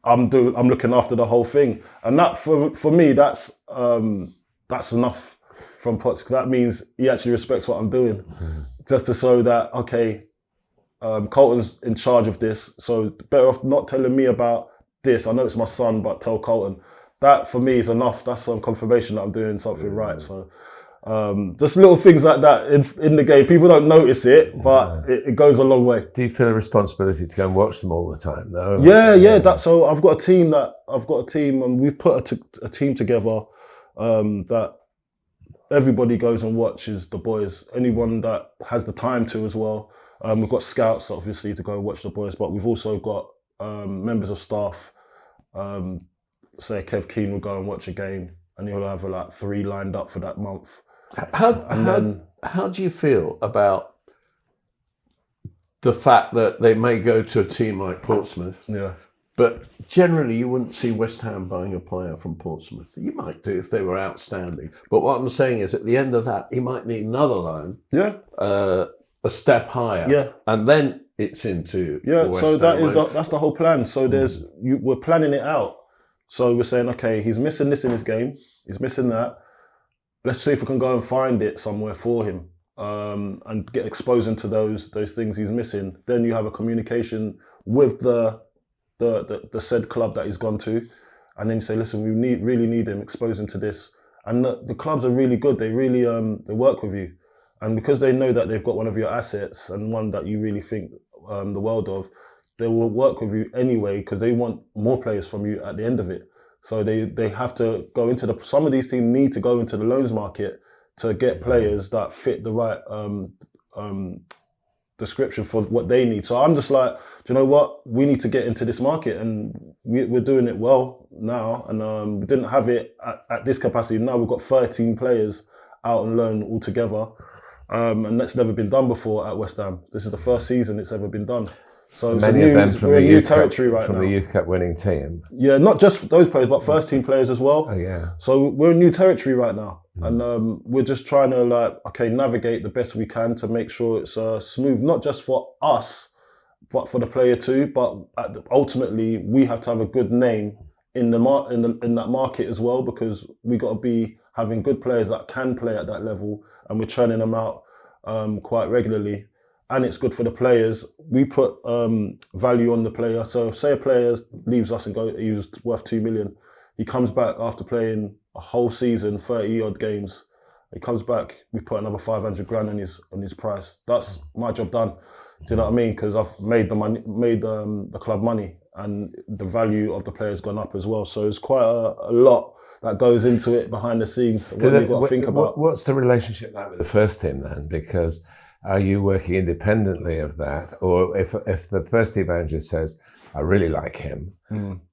B: I'm looking after the whole thing, and that for me that's enough from Potsy. That means he actually respects what I'm doing, just to show that okay. Carlton's in charge of this, so better off not telling me about this. I know it's my son, but tell Carlton. That for me is enough. That's some confirmation that I'm doing something right. So just little things like that in the game. People don't notice it, but it goes a long way.
A: Do you feel a responsibility to go and watch them all the time, though?
B: Yeah. So I've got a team, and we've put a team together that everybody goes and watches the boys. Anyone that has the time to as well. We've got scouts, obviously, to go and watch the boys, but we've also got members of staff. Say Kev Keane will go and watch a game, and he'll have like 3 lined up for that month.
C: How do you feel about the fact that they may go to a team like Portsmouth, But generally, you wouldn't see West Ham buying a player from Portsmouth. You might do if they were outstanding. But what I'm saying is, at the end of that, he might need another loan, a step higher, and then it's into the West
B: so
C: Ham
B: that's the whole plan. So we're planning it out. So we're saying, okay, he's missing this in his game. He's missing that. Let's see if we can go and find it somewhere for him, and get exposed into those things he's missing. Then you have a communication with the said club that he's gone to, and then you say, listen, we really need him, expose him to this. And the clubs are really good. They really they work with you, and because they know that they've got one of your assets and one that you really think the world of, they will work with you anyway because they want more players from you at the end of it. So they have to go into some of these teams need to go into the loans market to get players that fit the right description for what they need. So I'm just like, do you know what? We need to get into this market, and we're doing it well now. And we didn't have it at this capacity. Now we've got 13 players out on loan altogether. And that's never been done before at West Ham. This is the first season it's ever been done. So
A: many of them from the youth
B: territory
A: cup,
B: right
A: from
B: now.
A: the Youth Cup winning team.
B: Yeah, not just those players, but first team players as well.
A: Oh yeah.
B: So we're in new territory right now, and we're just trying to navigate the best we can to make sure it's smooth, not just for us, but for the player too. But ultimately, we have to have a good name in that market as well, because we got to be having good players that can play at that level, and we're churning them out quite regularly. And it's good for the players. We put value on the player. So say a player leaves us and he was worth 2 million. He comes back after playing a whole season, 30 odd games. He comes back, we put another 500 grand on his price. That's my job done. Do you know what I mean? Because I've made the club money, and the value of the player's gone up as well. So it's quite a lot that goes into it behind the scenes. What you've got to think about.
A: What's the relationship like with the first team then? Because are you working independently of that? Or if the first team manager says, I really like him,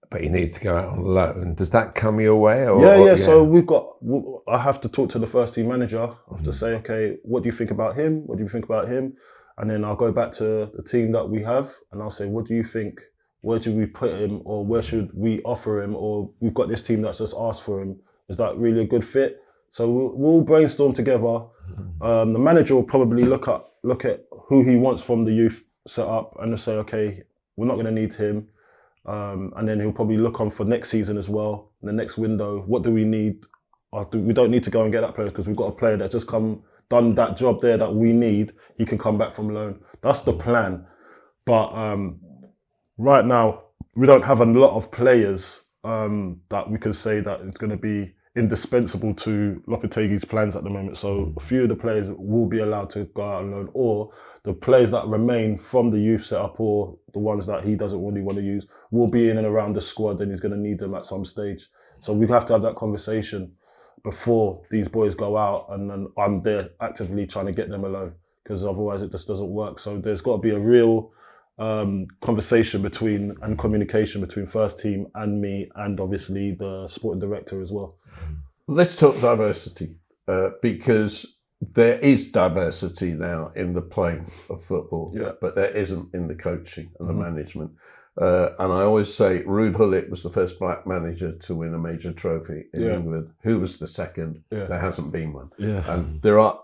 A: but he needs to go out on loan, does that come your way? Or,
B: So I have to talk to the first team manager. I have to say, okay, what do you think about him? What do you think about him? And then I'll go back to the team that we have, and I'll say, what do you think? Where should we put him, or where should we offer him? Or we've got this team that's just asked for him. Is that really a good fit? So we'll brainstorm together. The manager will probably look at who he wants from the youth setup, and just say, okay, we're not going to need him. And then he'll probably look on for next season as well, the next window. What do we need? We don't need to go and get that player because we've got a player that's just done that job there that we need. He can come back from loan. That's the plan. But right now, we don't have a lot of players that we can say that it's going to be indispensable to Lopetegui's plans at the moment. So a few of the players will be allowed to go out on loan, or the players that remain from the youth setup, or the ones that he doesn't really want to use, will be in and around the squad, and he's going to need them at some stage. So we have to have that conversation before these boys go out, and then I'm there actively trying to get them a loan, because otherwise it just doesn't work. So there's got to be a real conversation and communication between first team and me, and obviously the sporting director as well.
C: Let's talk diversity, because there is diversity now in the playing of football, but there isn't in the coaching and the management. And I always say Ruud Gullit was the first black manager to win a major trophy in England. Who was the second? There hasn't been one. And there are,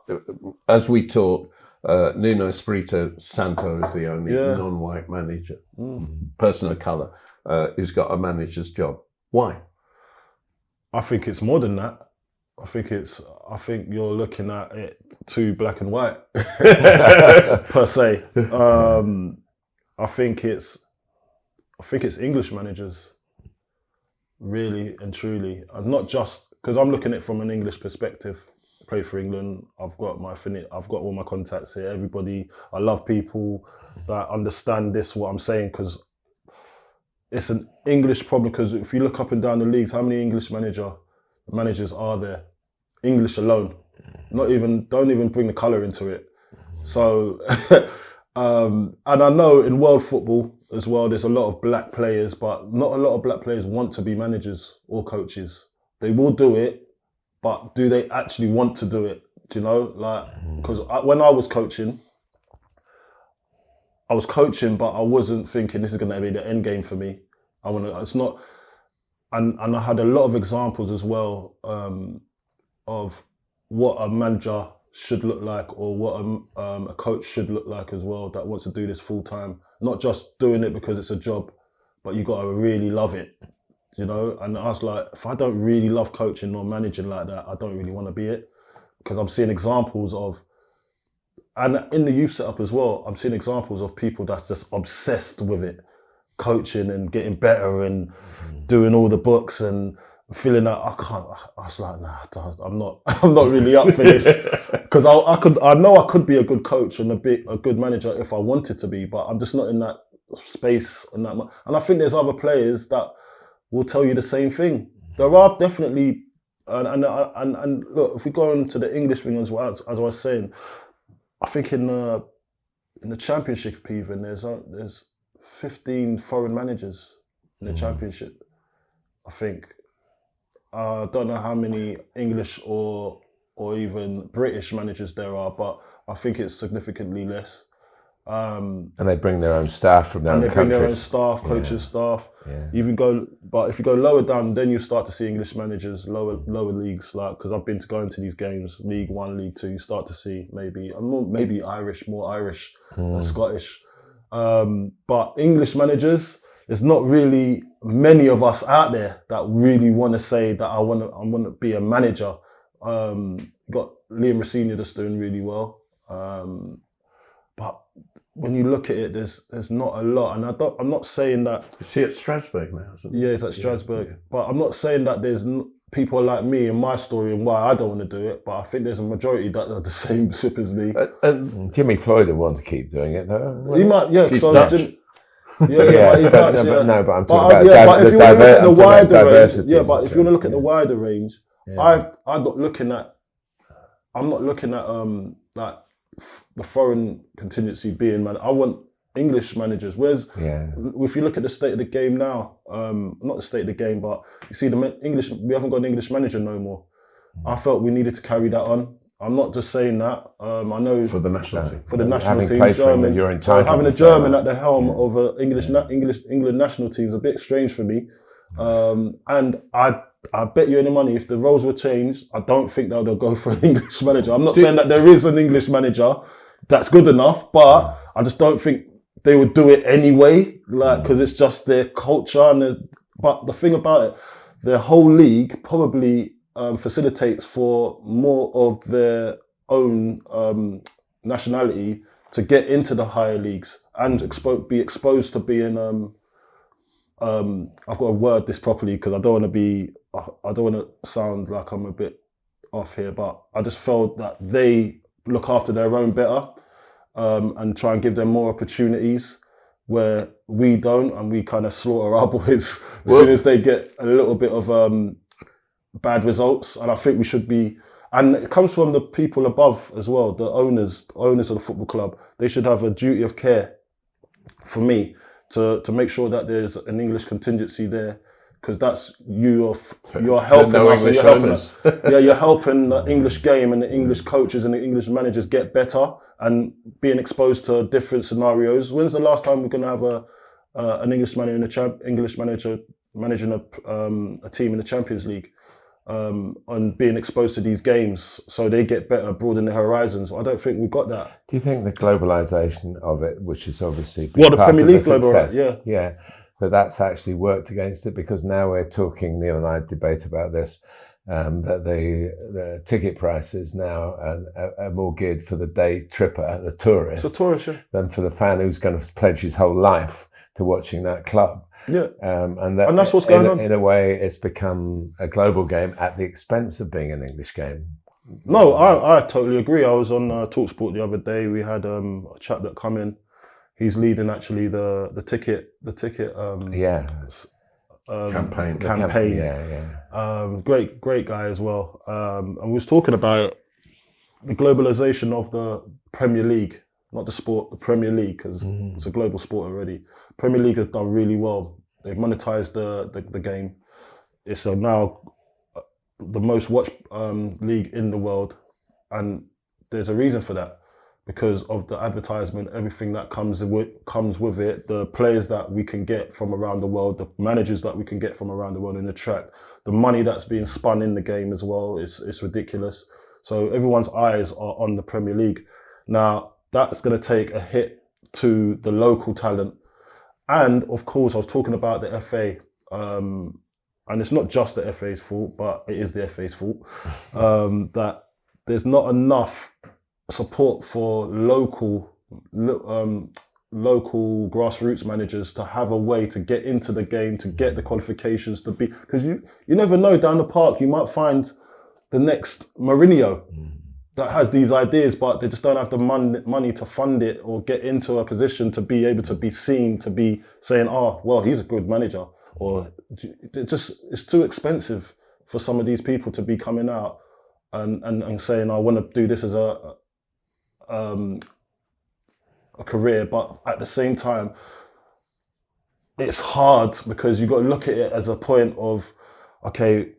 C: as we talk, Nuno Espirito Santo is the only non-white manager, person of colour, who's got a manager's job. Why?
B: I think it's more than that. I think you're looking at it too black and white per se. I think it's English managers, really and truly, and not just because I'm looking at it from an English perspective. I play for England. I've got all my contacts here. Everybody, I love people that understand what I'm saying, because it's an English problem. Because if you look up and down the leagues, how many English managers are there? English alone. Don't even bring the colour into it. So, and I know in world football as well, there's a lot of black players, but not a lot of black players want to be managers or coaches. They will do it, but do they actually want to do it? Do you know? Because when I was coaching, but I wasn't thinking this is going to be the end game for me. I want to. It's not. And I had a lot of examples as well of what a manager should look like, or what a coach should look like as well, that wants to do this full time, not just doing it because it's a job, but you got to really love it, you know. And I was like, if I don't really love coaching or managing like that, I don't really want to be it, because I'm seeing examples of, and in the youth setup as well, I'm seeing examples of people that's just obsessed with it, coaching and getting better and doing all the books and feeling that I was like, nah, I'm not really up for this, because I know I could be a good coach and a good manager if I wanted to be, but I'm just not in that space and that much. And I think there's other players that will tell you the same thing. There are definitely, and look, if we go into the English wing as well, as I was saying, I think in the Championship even there's 15 foreign managers in the Championship. I think. I don't know how many English or even British managers there are, but I think it's significantly less.
A: And they bring their own staff from their own countries.
B: And they bring their own staff, coaching staff. Yeah. But if you go lower down, then you start to see English managers, lower leagues, like, because I've been to go into these games, League One, League Two, you start to see maybe more Irish and Scottish. But English managers, there's not really many of us out there that really want to say that I want to be a manager. Got Liam Rossini that's doing really well, but when you look at it, there's not a lot. And I'm not saying that.
C: Is he at Strasbourg now? Isn't he?
B: Yeah, it's at Strasbourg. But I'm not saying that there's people like me and my story and why I don't want to do it. But I think there's a majority that are the same ship as me.
A: Jimmy Floyd would want to keep doing it though.
B: He might, yeah.
C: He's
B: So
C: Dutch.
A: But I'm talking about
B: if you want to look at the wider range,
A: diversity.
B: but if you want to look at the wider range, I'm not looking at like the foreign contingency being man. I want English managers. Whereas if you look at the state of the game now, not the state of the game, but you see the English. We haven't got an English manager no more. I felt we needed to carry that on. I'm not just saying that. I know
C: for the national team.
B: For the national
A: having
B: team,
A: played for
B: German,
A: him, you're entitled
B: having
A: to
B: a
A: say
B: German
A: that.
B: at the helm of an England national team is a bit strange for me. And I bet you any money, if the roles were changed, I don't think they'll go for an English manager. I'm not saying that there is an English manager that's good enough, but I just don't think they would do it anyway, like, because it's just their culture. But the thing about it, their whole league probably facilitates for more of their own nationality to get into the higher leagues and be exposed to being I've got to word this properly because I don't want to sound like I'm a bit off here, but I just felt that they look after their own better and try and give them more opportunities, where we don't, and we kind of slaughter our boys as soon as they get a little bit of bad results. And I think we should be, and it comes from the people above as well, the owners of the football club. They should have a duty of care, for me, to make sure that there's an English contingency there, because that's you're helping us. You're helping us. Yeah, you're helping the English game and the English coaches and the English managers get better and being exposed to different scenarios. When's the last time we're going to have an English manager managing a team in the Champions League? On being exposed to these games so they get better, broaden their horizons. I don't think we've got that.
A: Do you think the globalisation of it, which is obviously
B: the Premier League globalisation,
A: yeah, but that's actually worked against it, because now we're talking, Neil and I debate about this, that the ticket prices now are more geared for the day tripper, the tourist, than for the fan who's going to pledge his whole life to watching that club.
B: Yeah,
A: and that's what's going on. In a way, it's become a global game at the expense of being an English game.
B: No, I totally agree. I was on TalkSport the other day. We had a chap that come in. He's leading actually the ticket campaign. Great guy as well. And we was talking about the globalization of the Premier League. Not the sport, the Premier League, because it's a global sport already. Premier League has done really well. They've monetized the game. It's now the most watched league in the world, and there's a reason for that. because of the advertisement, everything that comes with it, the players that we can get from around the world, the managers that we can get from around the world in the track, the money that's being spun in the game as well, it's ridiculous. So everyone's eyes are on the Premier League. Now, that's going to take a hit to the local talent. And of course, I was talking about the FA, and it's not just the FA's fault, but it is the FA's fault, that there's not enough support for local grassroots managers to have a way to get into the game, to get the qualifications, to be, because you never know, down the park you might find the next Mourinho that has these ideas, but they just don't have the money to fund it or get into a position to be able to be seen, to be saying, oh, well, he's a good manager, or it's too expensive for some of these people to be coming out and saying, I want to do this as a career. But at the same time, it's hard because you've got to look at it as a point of, okay,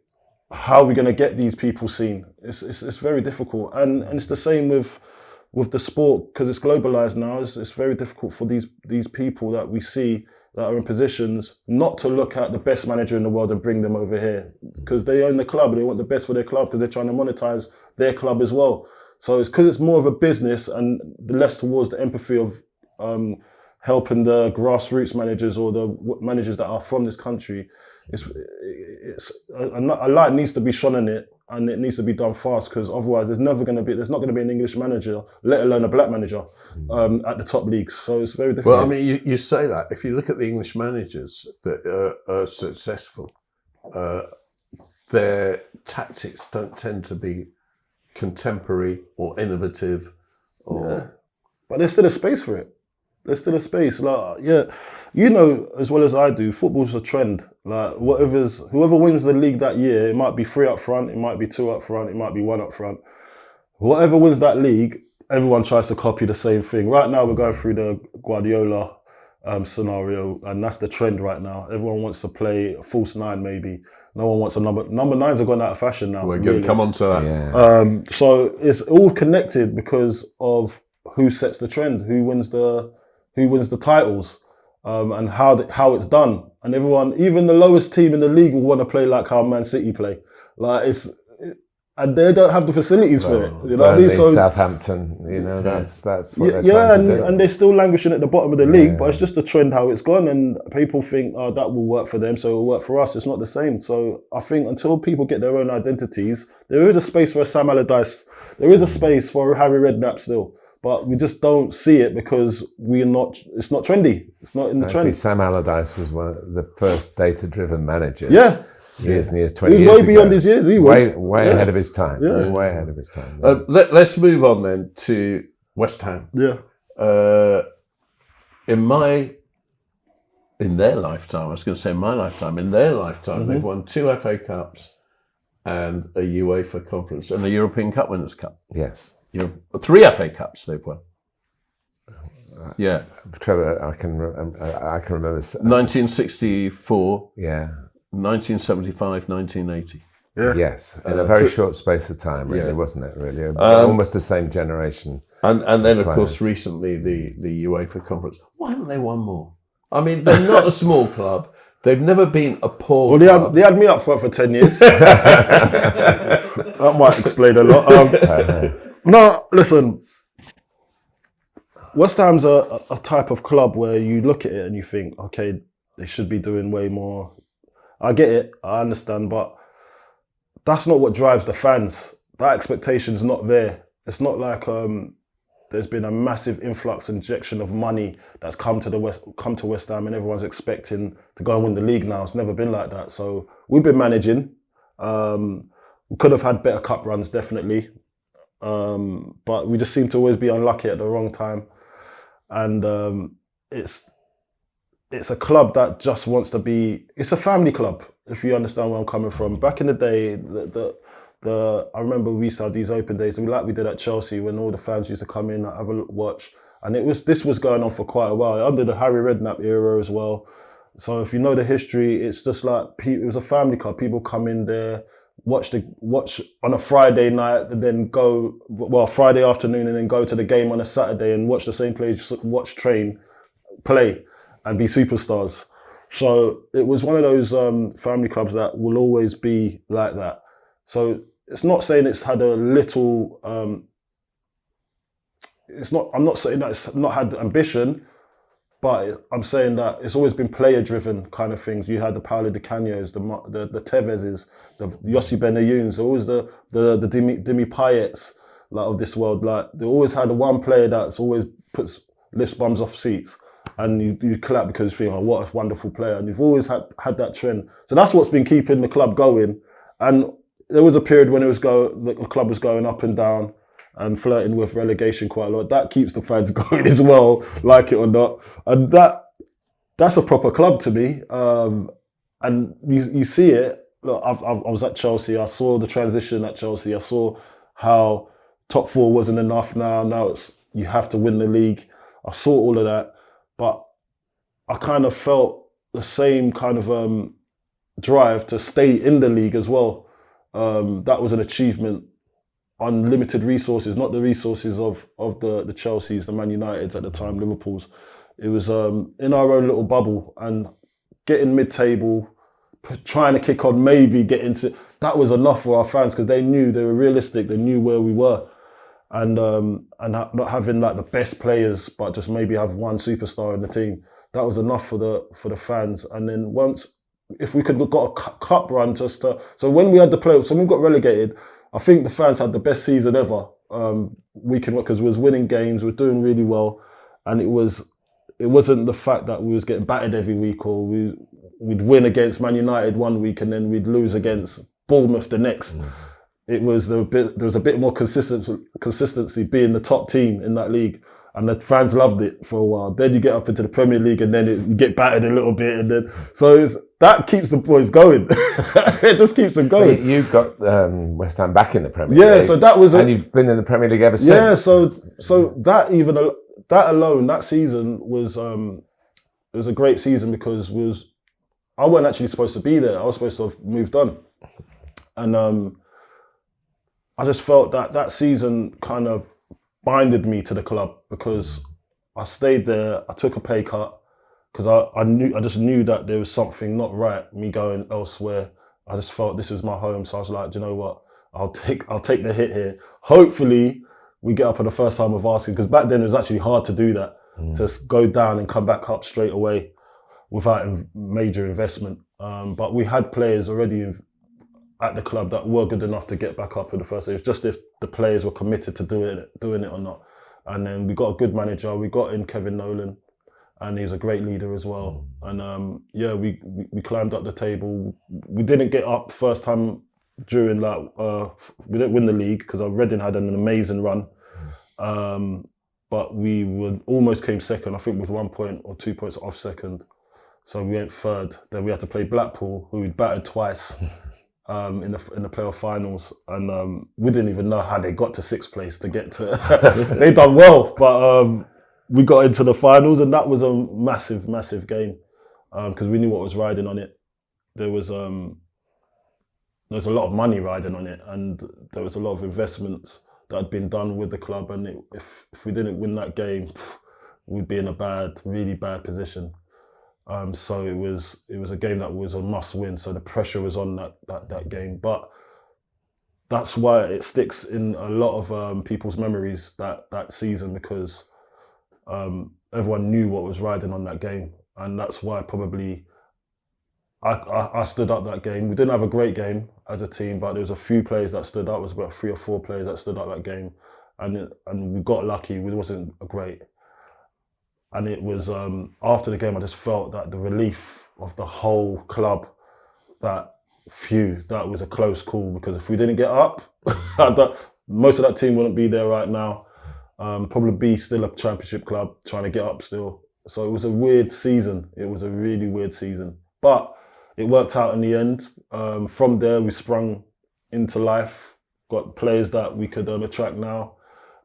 B: how are we going to get these people seen? It's very difficult, and it's the same with the sport, because it's globalized now. It's very difficult for these people that we see that are in positions not to look at the best manager in the world and bring them over here, because they own the club and they want the best for their club because they're trying to monetize their club as well. So it's because it's more of a business and less towards the empathy of helping the grassroots managers or the managers that are from this country. A light needs to be shone on it, and it needs to be done fast, because otherwise there's not going to be an English manager, let alone a black manager, at the top leagues. So it's very difficult.
C: Well, I mean, you say that. If you look at the English managers that are successful, their tactics don't tend to be contemporary or innovative.
B: But there's still a space for it. There's still a space. Like, yeah, you know as well as I do, football's a trend. Like, whoever wins the league that year, it might be 3 up front, it might be 2 up front, it might be 1 up front. Whatever wins that league, everyone tries to copy the same thing. Right now, we're going through the Guardiola scenario, and that's the trend right now. Everyone wants to play a false 9, maybe. No one wants a number 9s have gone out of fashion now.
C: We're going to come on to that.
A: Yeah.
B: So it's all connected because of who sets the trend, who wins the titles, and how it's done. And everyone, even the lowest team in the league, will want to play like how Man City play. Like and they don't have the facilities for it. You know what I mean? So
A: Southampton, that's what they're trying to do.
B: And they're still languishing at the bottom of the league, but it's just the trend how it's gone, and people think, oh, that will work for them, so it will work for us. It's not the same. So I think until people get their own identities, there is a space for a Sam Allardyce. There is a space for a Harry Redknapp still. But we just don't see it because it's not trendy. It's not in the trend.
A: Sam Allardyce was one of the first data-driven managers.
B: Yeah.
A: Years and years, 20
B: years
A: ago.
B: Way beyond his years, he was.
A: Way ahead of his time.
B: Yeah.
A: Way ahead of his time.
C: Let's move on then to West Ham.
B: Yeah.
C: In their lifetime, I was going to say my lifetime, in their lifetime, they've won 2 FA Cups and a UEFA Conference and the European Cup Winners' Cup.
A: Yes.
C: 3 FA Cups they've won. Yeah.
A: Trevor, I can remember.
C: 1964.
A: Yeah.
C: 1975, 1980.
B: Yeah.
A: Yes, in a very short space of time, really, wasn't it? Really, almost the same generation.
C: And then, of course, recently the UEFA Conference. Why haven't they won more? I mean, they're not a small club. They've never been a poor club.
B: They had me up for 10 years. That might explain a lot. No, listen. West Ham's a type of club where you look at it and you think, okay, they should be doing way more. I get it, I understand, but that's not what drives the fans. That expectation's not there. It's not like there's been a massive influx, injection of money that's come to West Ham, and everyone's expecting to go and win the league now. It's never been like that. So we've been managing. We could have had better cup runs, definitely. But we just seem to always be unlucky at the wrong time. And it's a club that just wants to be, it's a family club, if you understand where I'm coming from. Back in the day, I remember we used to have these open days, like we did at Chelsea, when all the fans used to come in and have a watch. And this was going on for quite a while, under the Harry Redknapp era as well. So if you know the history, it's just like, it was a family club. People come in there, watch on a Friday night, and then Friday afternoon, and then go to the game on a Saturday and watch the same players, train, play, and be superstars. So it was one of those family clubs that will always be like that. So it's not saying it's had a little. I'm not saying that it's not had ambition, but I'm saying that it's always been player-driven kind of things. You had the Paulo Di Canhos, the Tevezes, the Yossi Benayoun's, always the Dimi Payets like of this world. Like they always had one player that's always lifts bums off seats, and you clap because you think, oh, what a wonderful player. And you've always had that trend. So that's what's been keeping the club going. And there was a period when the club was going up and down and flirting with relegation quite a lot. That keeps the fans going as well, like it or not. And that's a proper club to me. And you see it. Look, I was at Chelsea. I saw the transition at Chelsea. I saw how top four wasn't enough now. Now it's you have to win the league. I saw all of that. But I kind of felt the same kind of drive to stay in the league as well. That was an achievement. Unlimited resources, not the resources of the Chelseas, the Man Uniteds at the time, Liverpools. It was in our own little bubble, and getting mid-table, trying to kick on, maybe get into, that was enough for our fans because they were realistic, they knew where we were. And not having like the best players, but just maybe have one superstar in the team. That was enough for the fans. And then if we could have got a cup run so when we had the playoffs, when we got relegated, I think the fans had the best season ever. Because we was winning games, we were doing really well, and it wasn't the fact that we was getting battered every week, or we'd win against Man United one week and then we'd lose against Bournemouth the next. It was there was a bit more consistency being the top team in that league, and the fans loved it for a while. Then you get up into the Premier League and then you get battered a little bit, and then that keeps the boys going. It just keeps them going.
A: You've got West Ham back in the Premier League.
B: Yeah, so that was
A: and you've been in the Premier League ever since.
B: Yeah, so that alone, that season was it was a great season because I wasn't actually supposed to be there. I was supposed to have moved on, and I just felt that season kind of binded me to the club because I stayed there. I took a pay cut because I just knew that there was something not right. Me going elsewhere, I just felt this was my home. So I was like, do you know what? I'll take the hit here. Hopefully, we get up for the first time of asking, because back then it was actually hard to do that, to go down and come back up straight away without major investment. But we had players already at the club that were good enough to get back up in the first. It was just if the players were committed to doing it or not. And then we got a good manager. We got in Kevin Nolan, and he's a great leader as well. And we climbed up the table. We didn't get up first time during we didn't win the league because Reading had an amazing run. But we almost came second, I think with 1 point or 2 points off second. So we went third. Then we had to play Blackpool, who we'd battered twice. In the playoff finals, and we didn't even know how they got to sixth place to get to. They done well, but we got into the finals, and that was a massive game because we knew what was riding on it. There was a lot of money riding on it, and there was a lot of investments that had been done with the club. And if we didn't win that game, we'd be in a really bad position. So it was a game that was a must win. So the pressure was on that game, but that's why it sticks in a lot of people's memories that season, because everyone knew what was riding on that game, and that's why probably I stood up that game. We didn't have a great game as a team, but there was a few players that stood up. It was about 3 or 4 players that stood up that game, and we got lucky. It wasn't great. And it was after the game, I just felt that the relief of the whole club, that was a close call, because if we didn't get up, most of that team wouldn't be there right now. Probably be still a championship club trying to get up still. So it was a weird season. It was a really weird season, but it worked out in the end. From there, we sprung into life, got players that we could attract now.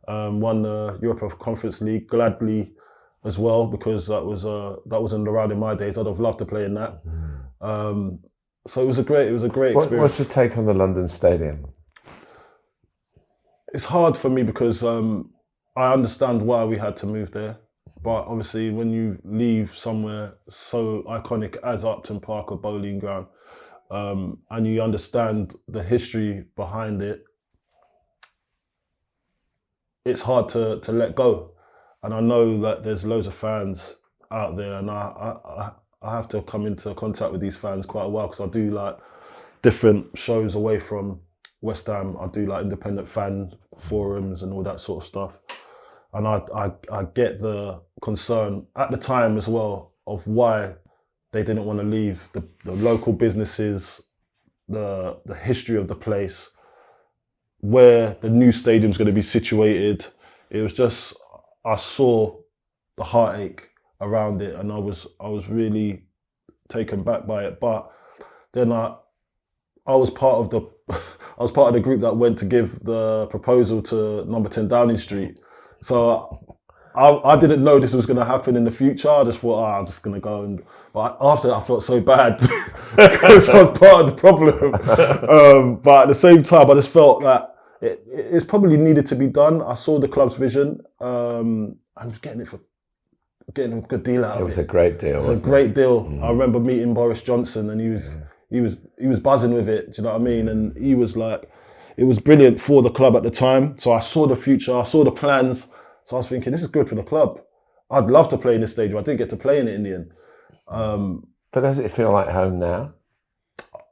B: Won the Europa Conference League gladly as well, because that was in around in my days. I'd have loved to play in that. So it was a great experience.
A: What's your take on the London Stadium?
B: It's hard for me because I understand why we had to move there. But obviously when you leave somewhere so iconic as Upton Park or Bowling Ground, and you understand the history behind it, it's hard to let go. And I know that there's loads of fans out there, and I have to come into contact with these fans quite a while because I do like different shows away from West Ham. I do like independent fan forums and all that sort of stuff. And I get the concern at the time as well of why they didn't want to leave, the local businesses, the history of the place, where the new stadium's going to be situated. It was just, I saw the heartache around it, and I was really taken back by it. But then I was part of the group that went to give the proposal to number 10 Downing Street. So I didn't know this was going to happen in the future. I just thought, I'm just going to go. But after that, I felt so bad because I was part of the problem. But at the same time, I just felt that it's probably needed to be done. I saw the club's vision. I'm getting a good deal out of it.
A: It was a great deal.
B: It was a great deal. I remember meeting Boris Johnson, and he was buzzing with it. Do you know what I mean? And he was like, it was brilliant for the club at the time. So I saw the future, I saw the plans. So I was thinking, this is good for the club. I'd love to play in this stadium. I didn't get to play in it in the end.
A: But does it feel like home now?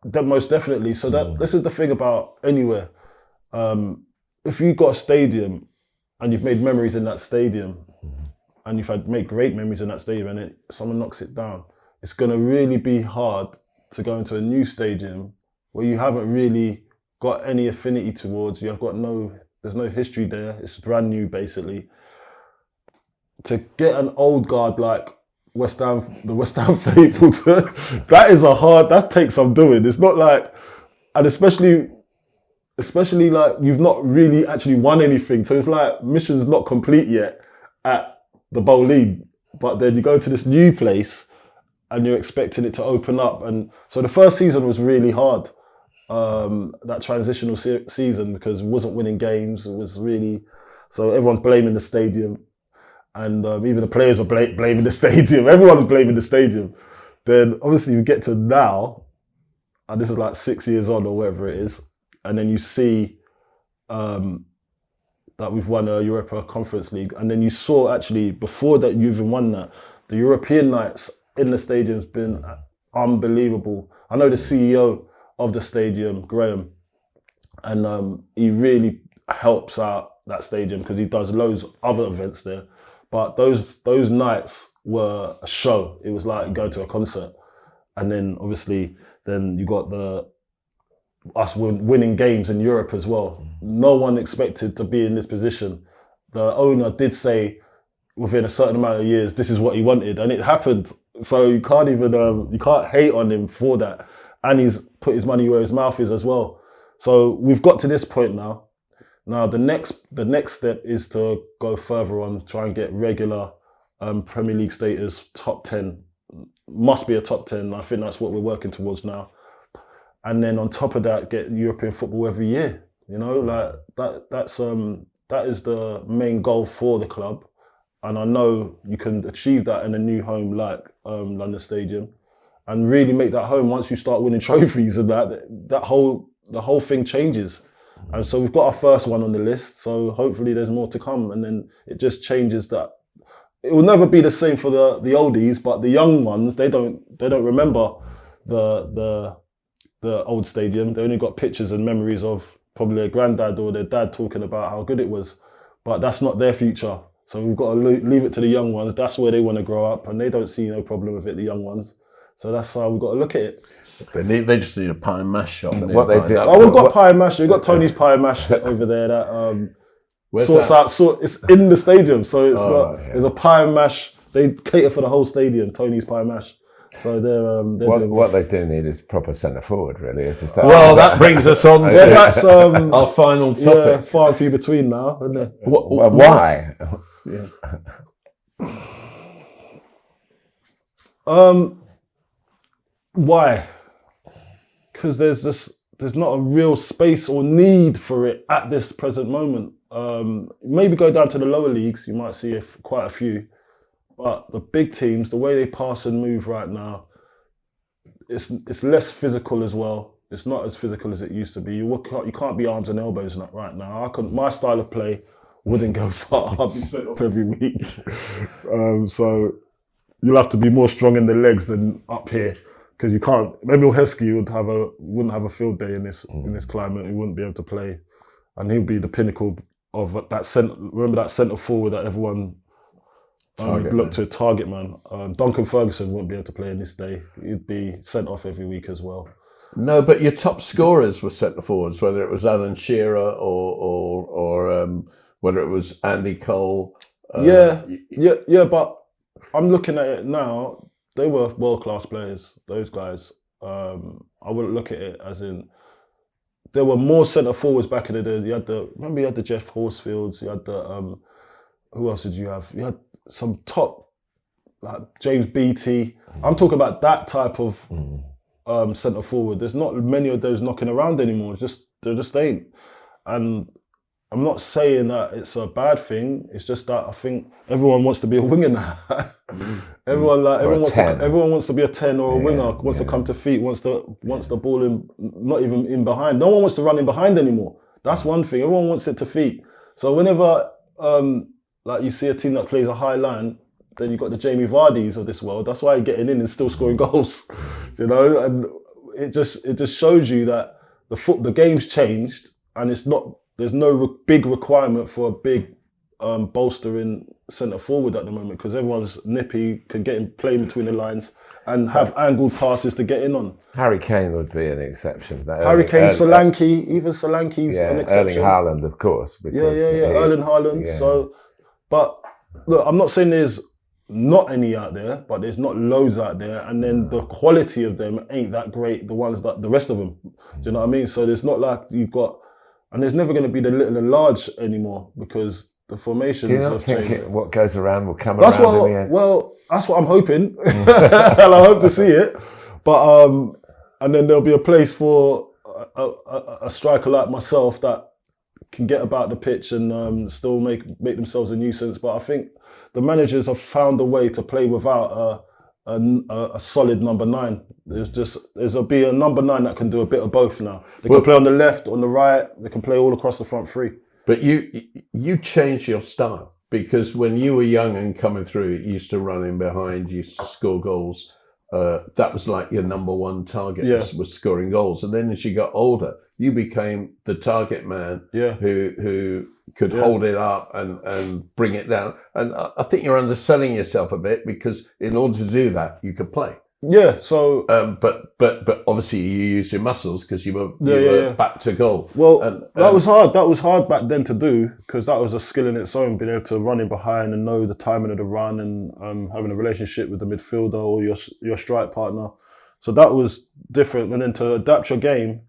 B: Most definitely. So this is the thing about anywhere. If you've got a stadium and you've made memories in that stadium, and you've made great memories in that stadium, and someone knocks it down, it's going to really be hard to go into a new stadium where you haven't really got any affinity towards. There's no history there. It's brand new, basically. To get an old guard like the West Ham faithful, that takes some doing. It's not like, and especially like you've not really actually won anything. So it's like mission's not complete yet at the Bowling, but then you go to this new place and you're expecting it to open up. And so the first season was really hard. That transitional season, because it wasn't winning games. It was really, so everyone's blaming the stadium, and even the players were blaming the stadium. Everyone was blaming the stadium. Then obviously you get to now, and this is like 6 years on or whatever it is, and then you see that we've won a Europa Conference League, and then you saw actually before that you even won that, the European nights in the stadium's been unbelievable. I know the CEO of the stadium, Graham, and he really helps out that stadium because he does loads of other events there. But those nights were a show. It was like going to a concert. And then obviously, then you got us winning games in Europe as well. No one expected to be in this position. The owner did say within a certain amount of years, this is what he wanted, and it happened. So you can't even, you can't hate on him for that. And he's put his money where his mouth is as well. So we've got to this point now. Now the next step is to go further on, try and get regular Premier League status, top 10. Must be a top 10. I think that's what we're working towards now. And then on top of that, get European football every year. You know, like that is the main goal for the club. And I know you can achieve that in a new home like London Stadium, and really make that home once you start winning trophies, and the whole thing changes. And so we've got our first one on the list, so hopefully there's more to come, and then it just changes that. It will never be the same for the oldies, but the young ones, they don't remember the old stadium. They only got pictures and memories of probably their granddad or their dad talking about how good it was, but that's not their future. So we've got to leave it to the young ones. That's where they want to grow up, and they don't see no problem with it, the young ones. So that's how we've got to look at it.
C: They just need a pie and mash shop.
A: What they do.
B: Oh, we've got pie and mash. We've got Tony's Pie and Mash over there that it's in the stadium. So it's there's a pie and mash. They cater for the whole stadium, Tony's Pie and Mash. So they're
A: what they do need is proper centre forward, really.
C: That brings us on to
B: that's
C: our final topic.
B: Yeah, far and few between now, isn't it?
A: Why?
B: Yeah. Why? Because there's not a real space or need for it at this present moment. Maybe go down to the lower leagues, you might see quite a few. But the big teams, the way they pass and move right now, it's less physical as well. It's not as physical as it used to be. You can't be arms and elbows right now. My style of play wouldn't go far. I'd be sent off every week. So you'll have to be more strong in the legs than up here, because you can't. Emil Heskey wouldn't have a field day in this climate. He wouldn't be able to play, and he'll be the pinnacle of that centre. Remember that centre forward that everyone looked to, target man. Duncan Ferguson wouldn't be able to play in this day. He'd be sent off every week as well.
C: No, but your top scorers were centre forwards, whether it was Alan Shearer or whether it was Andy Cole.
B: Yeah, but I'm looking at it now. They were world-class players, those guys. I wouldn't look at it as in... There were more centre forwards back in the day. You had the Jeff Horsefields. You had the... who else did you have? You had some top, like James Beattie. I'm talking about that type of centre forward. There's not many of those knocking around anymore. There just ain't. And I'm not saying that it's a bad thing. It's just that I think everyone wants to be a winger now. Everyone wants to be a 10 or a winger. Wants to come to feet. Wants the ball in, not even in behind. No one wants to run in behind anymore. That's one thing. Everyone wants it to feet. So whenever like you see a team that plays a high line, then you've got the Jamie Vardys of this world. That's why you're getting in and still scoring goals, And it just shows you that the game's changed, and there's no big requirement for a big bolstering centre forward at the moment, because everyone's nippy, can get in, play between the lines, and have angled passes to get in on.
A: Harry Kane would be an exception.
B: Harry Kane, Solanke, even Solanke's an exception.
A: Erling Haaland, of course. Because
B: Erling Haaland. Yeah. So, but look, I'm not saying there's not any out there, but there's not loads out there, and then the quality of them ain't that great. The ones that the rest of them, do you know what I mean? So there's not like you've got, and there's never going to be the little and large anymore, because the formations.
A: Do you not think what goes around will come
B: around
A: in the end?
B: Well, that's what I'm hoping, and I hope to see it. But and then there'll be a place for a striker like myself that can get about the pitch and still make themselves a nuisance. But I think the managers have found a way to play without a solid number 9. There'll be a number 9 that can do a bit of both now. They can play on the left, on the right. They can play all across the front three.
C: But you changed your style, because when you were young and coming through, you used to run in behind, you used to score goals. That was like your number one target, was scoring goals. And then as you got older, you became the target man who could hold it up and bring it down. And I think you're underselling yourself a bit, because in order to do that, you could play.
B: Yeah. So,
C: but obviously you used your muscles, because you were back to goal.
B: Well, that was hard. That was hard back then to do, because that was a skill in its own, being able to run in behind and know the timing of the run, and having a relationship with the midfielder or your strike partner. So that was different. And then to adapt your game,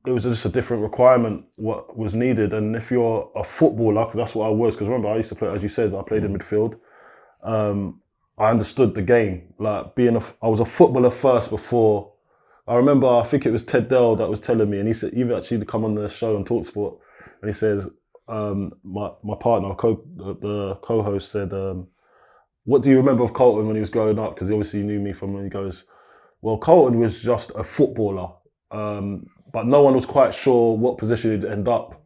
B: it was just a different requirement what was needed. And if you're a footballer, because that's what I was, because remember I used to play, as you said, I played in midfield. I understood the game, like I was a footballer first before. I remember, I think it was Ted Dell that was telling me, and he said, you've actually come on the show on TalkSport, and he says, my partner, the co-host said, what do you remember of Carlton when he was growing up? Because he obviously knew me from when he goes, well, Carlton was just a footballer, but no one was quite sure what position he'd end up.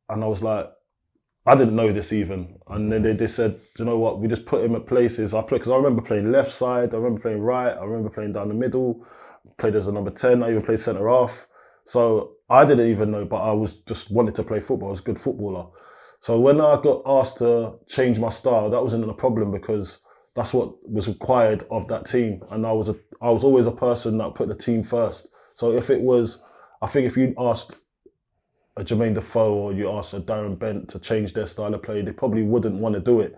B: And I was like, I didn't know this even. And then they said, do you know what, we just put him at places. Because I remember playing left side, I remember playing right, I remember playing down the middle, played as a number 10, I even played centre half. So I didn't even know, but I was just wanted to play football. I was a good footballer. So when I got asked to change my style, that wasn't a problem, because that's what was required of that team. And I was always a person that put the team first. So if it was, I think if you asked a Jermaine Defoe or you asked a Darren Bent to change their style of play, they probably wouldn't want to do it.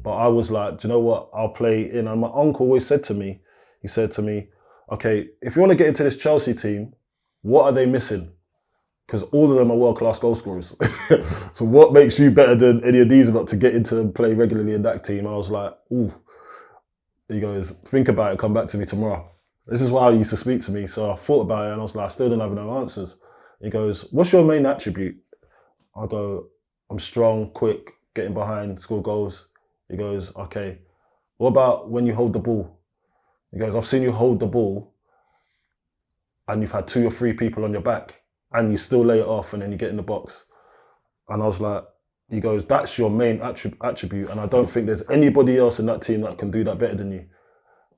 B: But I was like, do you know what? I'll play in. And my uncle always said to me, okay, if you want to get into this Chelsea team, what are they missing? Because all of them are world-class goal scorers. So what makes you better than any of these not to get into and play regularly in that team? And I was like, ooh. He goes, think about it, come back to me tomorrow. This is how he used to speak to me. So I thought about it and I was like, I still don't have no answers. He goes, what's your main attribute? I go, I'm strong, quick, getting behind, score goals. He goes, okay, what about when you hold the ball? He goes, I've seen you hold the ball and you've had 2 or 3 people on your back and you still lay it off and then you get in the box. And I was like, he goes, that's your main attribute and I don't think there's anybody else in that team that can do that better than you.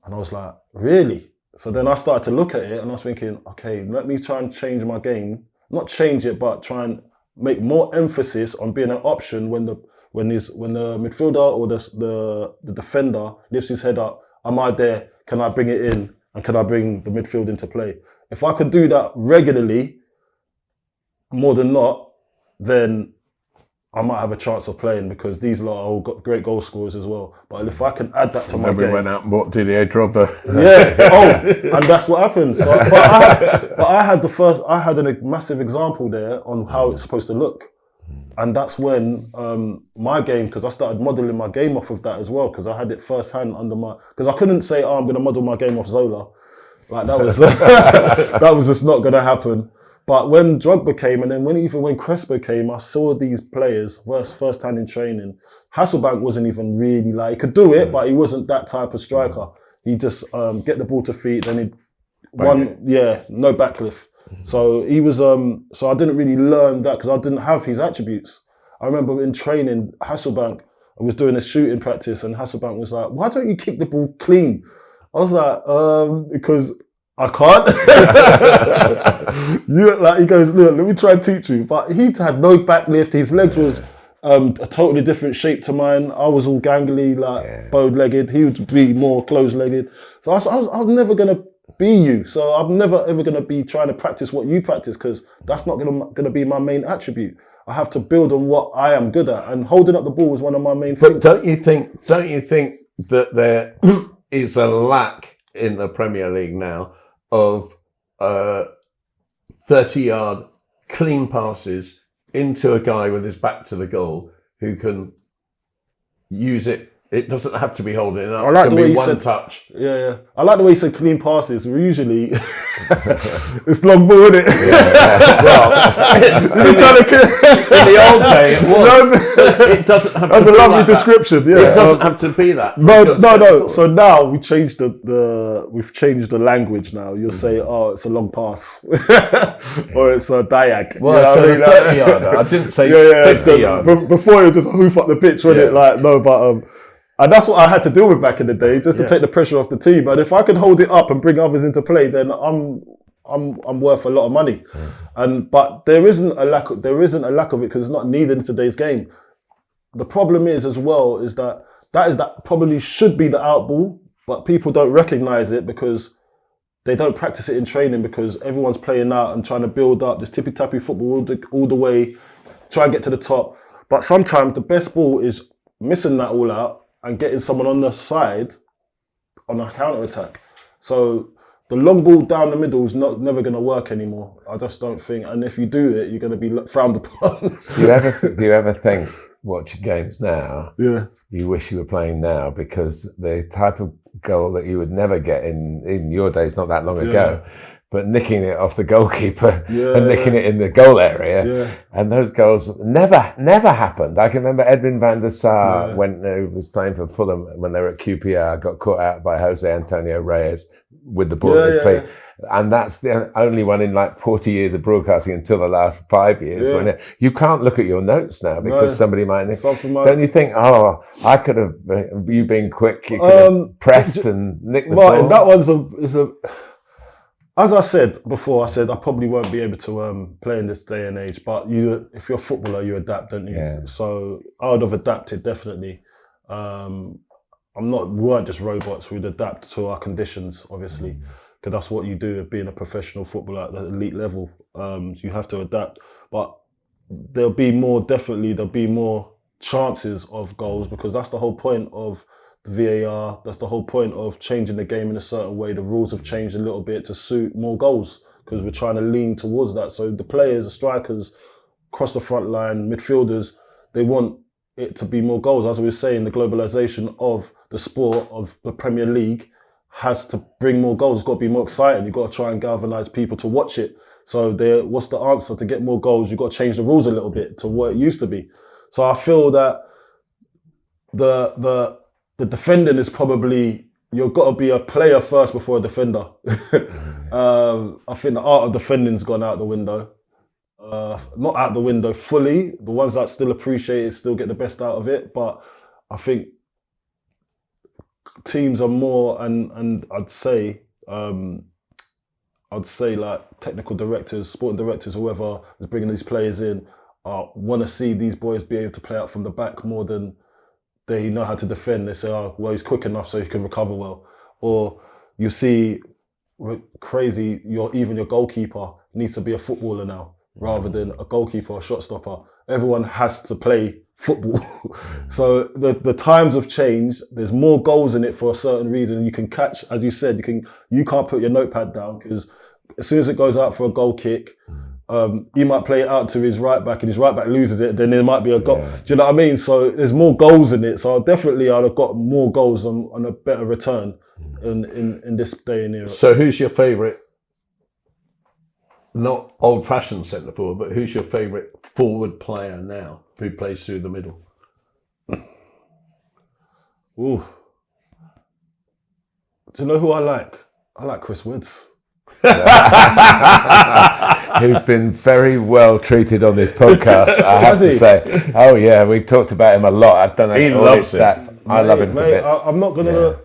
B: And I was like, really? So then I started to look at it and I was thinking, okay, let me try and change my game. Not change it, but try and make more emphasis on being an option when the midfielder or the defender lifts his head up. Am I there? Can I bring it in? And can I bring the midfield into play? If I could do that regularly, more than not, then I might have a chance of playing because these lot are all got great goal scorers as well. But if I can add that to my game...
C: we went out and bought Didier Drogba.
B: Yeah, and that's what happened. So, I had a massive example there on how it's supposed to look. And that's when my game, because I started modelling my game off of that as well, because I had it firsthand under my... Because I couldn't say, I'm going to model my game off Zola. Like, that was that was just not going to happen. But when Drogba came, and then when Crespo came, I saw these players firsthand in training. Hasselbank wasn't even really like... He could do it, but he wasn't that type of striker. He just get the ball to feet, then he'd... no backlift. So he was, so I didn't really learn that because I didn't have his attributes. I remember in training, Hasselbank, I was doing a shooting practice and Hasselbank was like, why don't you kick the ball clean? I was like, because I can't. He goes, look, let me try and teach you. But he had no backlift. His legs was a totally different shape to mine. I was all gangly, bowed-legged. He would be more closed-legged. So I was never going to be you. So I'm never ever going to be trying to practice what you practice because that's not going to be my main attribute. I have to build on what I am good at, and holding up the ball is one of my main things.
C: But don't you think that there is a lack in the Premier League now of 30-yard clean passes into a guy with his back to the goal who can use it? It doesn't have to be holding it up.
B: I like the way
C: you
B: said
C: touch.
B: Yeah. I like the way you said clean passes. Usually, it's long ball, isn't it?
C: Well, in the old day, it was. It doesn't have to be
B: That's a lovely
C: like
B: description.
C: That.
B: Yeah,
C: it doesn't have to be that.
B: No. So now we've changed we've changed the language. Now you'll say, "Oh, it's a long pass," or it's a diag.
C: Well, so 30-yarder. I didn't say 50-yard.
B: Before it was just hoof up the pitch, wasn't it? Like no, but. And that's what I had to deal with back in the day, just to take the pressure off the team. And if I could hold it up and bring others into play, then I'm worth a lot of money. But there isn't a lack of it because it's not needed in today's game. The problem is as well is that probably should be the out ball, but people don't recognise it because they don't practice it in training because everyone's playing out and trying to build up this tippy-tappy football all the way, try and get to the top. But sometimes the best ball is missing that all out and getting someone on the side on a counter-attack. So the long ball down the middle is never going to work anymore. I just don't think. And if you do it, you're going to be frowned upon.
A: Do you ever think, watching games now, you wish you were playing now because the type of goal that you would never get in your days not that long ago, but nicking it off the goalkeeper and nicking it in the goal area. And those goals never happened. I can remember Edwin van der Sar when he was playing for Fulham when they were at QPR, got caught out by Jose Antonio Reyes with the ball at his feet. And that's the only one in like 40 years of broadcasting until the last 5 years. When you can't look at your notes now because somebody might nick. Don't you think, I could have, you being quick, you could have pressed and nicked the ball?
B: That one's as I said before, I probably won't be able to play in this day and age. But if you're a footballer, you adapt, don't you?
A: Yeah.
B: So I would have adapted definitely. We weren't just robots. We'd adapt to our conditions, obviously, because that's what you do being a professional footballer at the elite level. You have to adapt, but there'll be more chances of goals because that's the whole point of the VAR. That's the whole point of changing the game in a certain way. The rules have changed a little bit to suit more goals because we're trying to lean towards that. So the players, the strikers, across the front line, midfielders, they want it to be more goals. As we were saying, the globalization of the sport of the Premier League has to bring more goals. It's got to be more exciting. You've got to try and galvanise people to watch it. So what's the answer to get more goals? You've got to change the rules a little bit to what it used to be. So I feel that the defending is probably, you've got to be a player first before a defender. I think the art of defending's gone out the window. Not out the window fully. The ones that still appreciate it still get the best out of it. But I think teams are more, and I'd say like technical directors, sporting directors, whoever is bringing these players in, want to see these boys be able to play out from the back more than they know how to defend. They say, oh, well, he's quick enough so he can recover well. Or you see crazy, even your goalkeeper needs to be a footballer now rather than a goalkeeper or shot stopper. Everyone has to play football. So the times have changed. There's more goals in it for a certain reason. You can catch, as you said, you can't put your notepad down because as soon as it goes out for a goal kick, he might play it out to his right back and his right back loses it, then there might be a goal. Yeah. Do you know what I mean? So there's more goals in it. So I'd have got more goals on a better return in this day and era.
C: So who's your favourite, not old-fashioned centre forward, but who's your favourite forward player now who plays through the middle?
B: Ooh. Do you know who I like? I like Chris Woods.
A: Who's been very well treated on this podcast, I have to say. Oh yeah, we've talked about him a lot. I've done all his stats. I love him to bits.
B: I'm not gonna.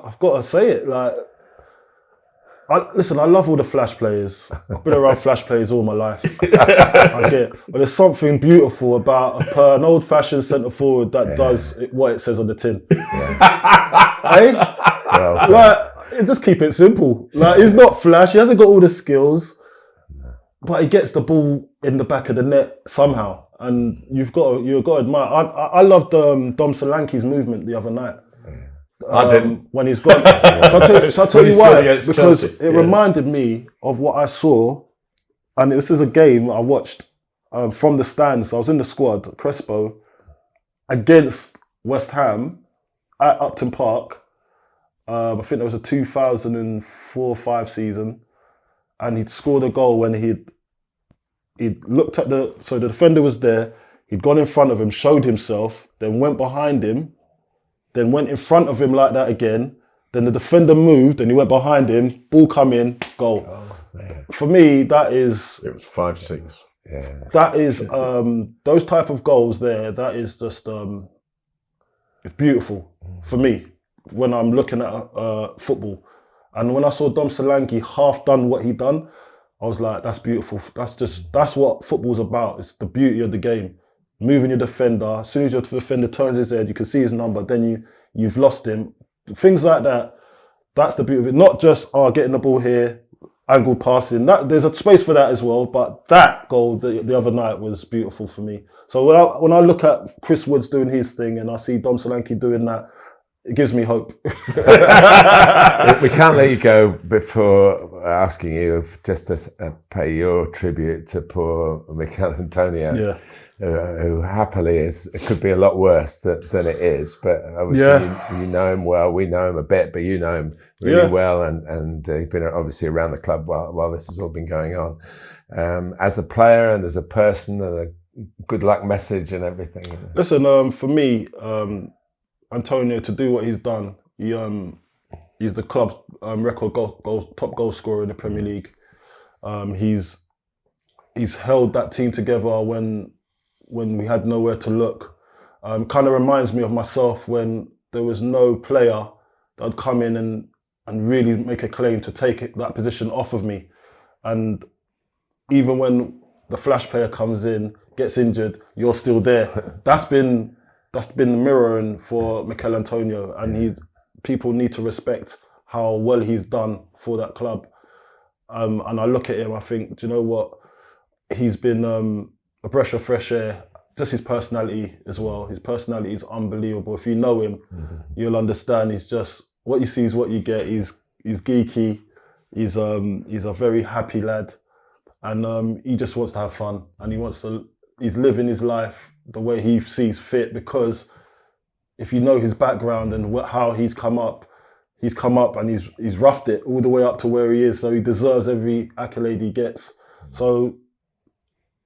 B: I've got to say it. Like, listen, I love all the flash players. I've been around flash players all my life. I get it. But there's something beautiful about an old-fashioned centre forward that does what it says on the tin. Hey, just keep it simple. Like, he's not flash. He hasn't got all the skills, but he gets the ball in the back of the net somehow. And you've got to admire. I loved Dom Solanke's movement the other night.
C: I didn't. When
B: he's gone. So I'll tell you why. Because it reminded me of what I saw, and this is a game I watched from the stands. I was in the squad, Crespo, against West Ham at Upton Park. I think there was a 2004-05 season, and he'd scored a goal when he'd looked at the defender was there, he'd gone in front of him, showed himself, then went behind him, then went in front of him like that again, then the defender moved and he went behind him, ball come in, goal. Oh, man. For me, that is...
C: It was 5-6.
B: Yeah. That is, those type of goals there, that is just, it's beautiful for me. When I'm looking at football. And when I saw Dom Solanke half done what he done, I was like, that's beautiful. That's what football's about. It's the beauty of the game. Moving your defender. As soon as your defender turns his head, you can see his number, then you've lost him. Things like that. That's the beauty of it. Not just getting the ball here, angled passing. There's a space for that as well. But that goal the other night was beautiful for me. So when I look at Chris Woods doing his thing and I see Dom Solanke doing that, it gives me hope.
A: We can't let you go before asking you just to pay your tribute to poor Mikel Antonio, who happily it could be a lot worse than it is. But obviously you know him well. We know him a bit, but you know him really well, and he's been obviously around the club while this has all been going on. As a player and as a person, and a good luck message and everything.
B: Listen, for me. Antonio, to do what he's done, he's the club's record top goal scorer in the Premier League. He's held that team together when we had nowhere to look. Kind of reminds me of myself when there was no player that would come in and really make a claim to take that position off of me. And even when the flash player comes in, gets injured, you're still there. That's been the mirroring for Mikel Antonio, and people need to respect how well he's done for that club. And I look at him, I think, do you know what? He's been a breath of fresh air. Just his personality as well. His personality is unbelievable. If you know him, you'll understand. He's just, what you see is what you get. He's geeky. He's a very happy lad, and he just wants to have fun, and he's living his life the way he sees fit, because if you know his background and how he's come up, he's come up and he's roughed it all the way up to where he is. So he deserves every accolade he gets. So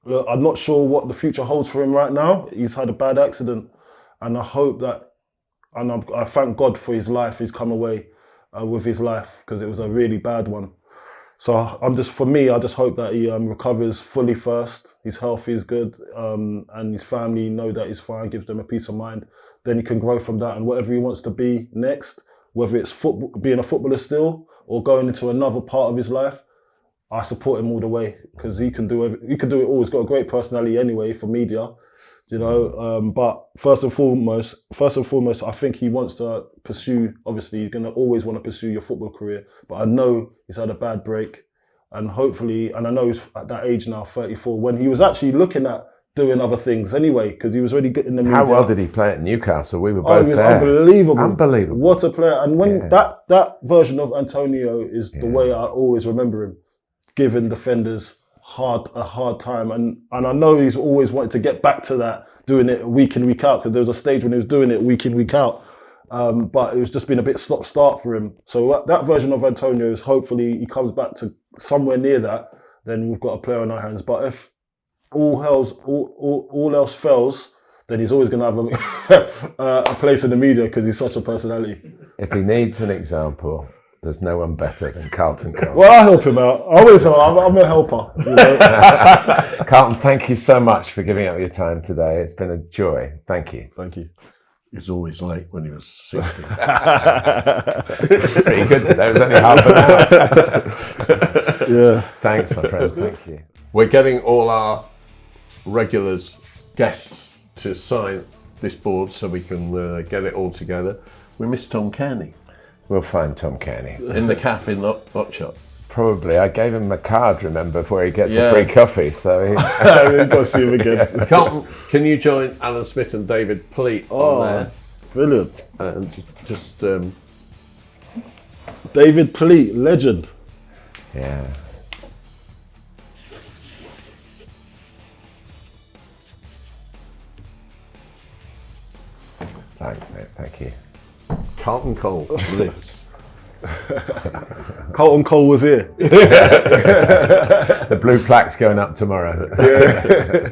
B: look, I'm not sure what the future holds for him right now. He's had a bad accident, and I hope that, and I thank God for his life. He's come away with his life, because it was a really bad one. So I just hope that he recovers fully first. His health is good, and his family know that he's fine, gives them a peace of mind. Then he can grow from that, and whatever he wants to be next, whether it's football, being a footballer still, or going into another part of his life, I support him all the way, because he can do it all. He's got a great personality anyway for media, you know. But first and foremost, I think he wants to pursue. Obviously, you're gonna always want to pursue your football career. But I know he's had a bad break, and hopefully, and I know he's at that age now, 34, when he was actually looking at doing other things anyway, because he was already getting the media.
A: How well did he play at Newcastle? We were both
B: he was
A: there.
B: Unbelievable. What a player. And when that version of Antonio is the way I always remember him, giving defenders a hard time. And I know he's always wanted to get back to that, doing it week in, week out, because there was a stage when he was doing it week in, week out. But it was just been a bit stop-start for him. So that version of Antonio is, hopefully he comes back to somewhere near that, then we've got a player on our hands. But if all else fails, then he's always going to have a place in the media, because he's such a personality.
A: If he needs an example, there's no one better than Carlton Cole.
B: Well, I help him out. I always help. I'm a helper. You know?
A: Carlton, thank you so much for giving up your time today. It's been a joy. Thank you.
B: Thank you.
C: He was always late when he was 60.
A: Pretty good today. It was only half an hour.
B: Yeah.
A: Thanks, my friend. Thank you.
C: We're getting all our regulars, guests, to sign this board so we can get it all together. We miss Tom Kearney.
A: We'll find Tom Kearney.
C: In the cafe in the hot shop.
A: Probably. I gave him a card, remember, before he gets a free coffee. So
B: We've got to see him again.
C: Carlton, can you join Alan Smith and David Pleat on there?
B: Brilliant.
C: And just...
B: David Pleat, legend.
A: yeah. Thanks, mate. Thank you.
C: Carlton Cole lives.
B: Carlton Cole was here.
A: The blue plaque's going up tomorrow.
B: Yeah.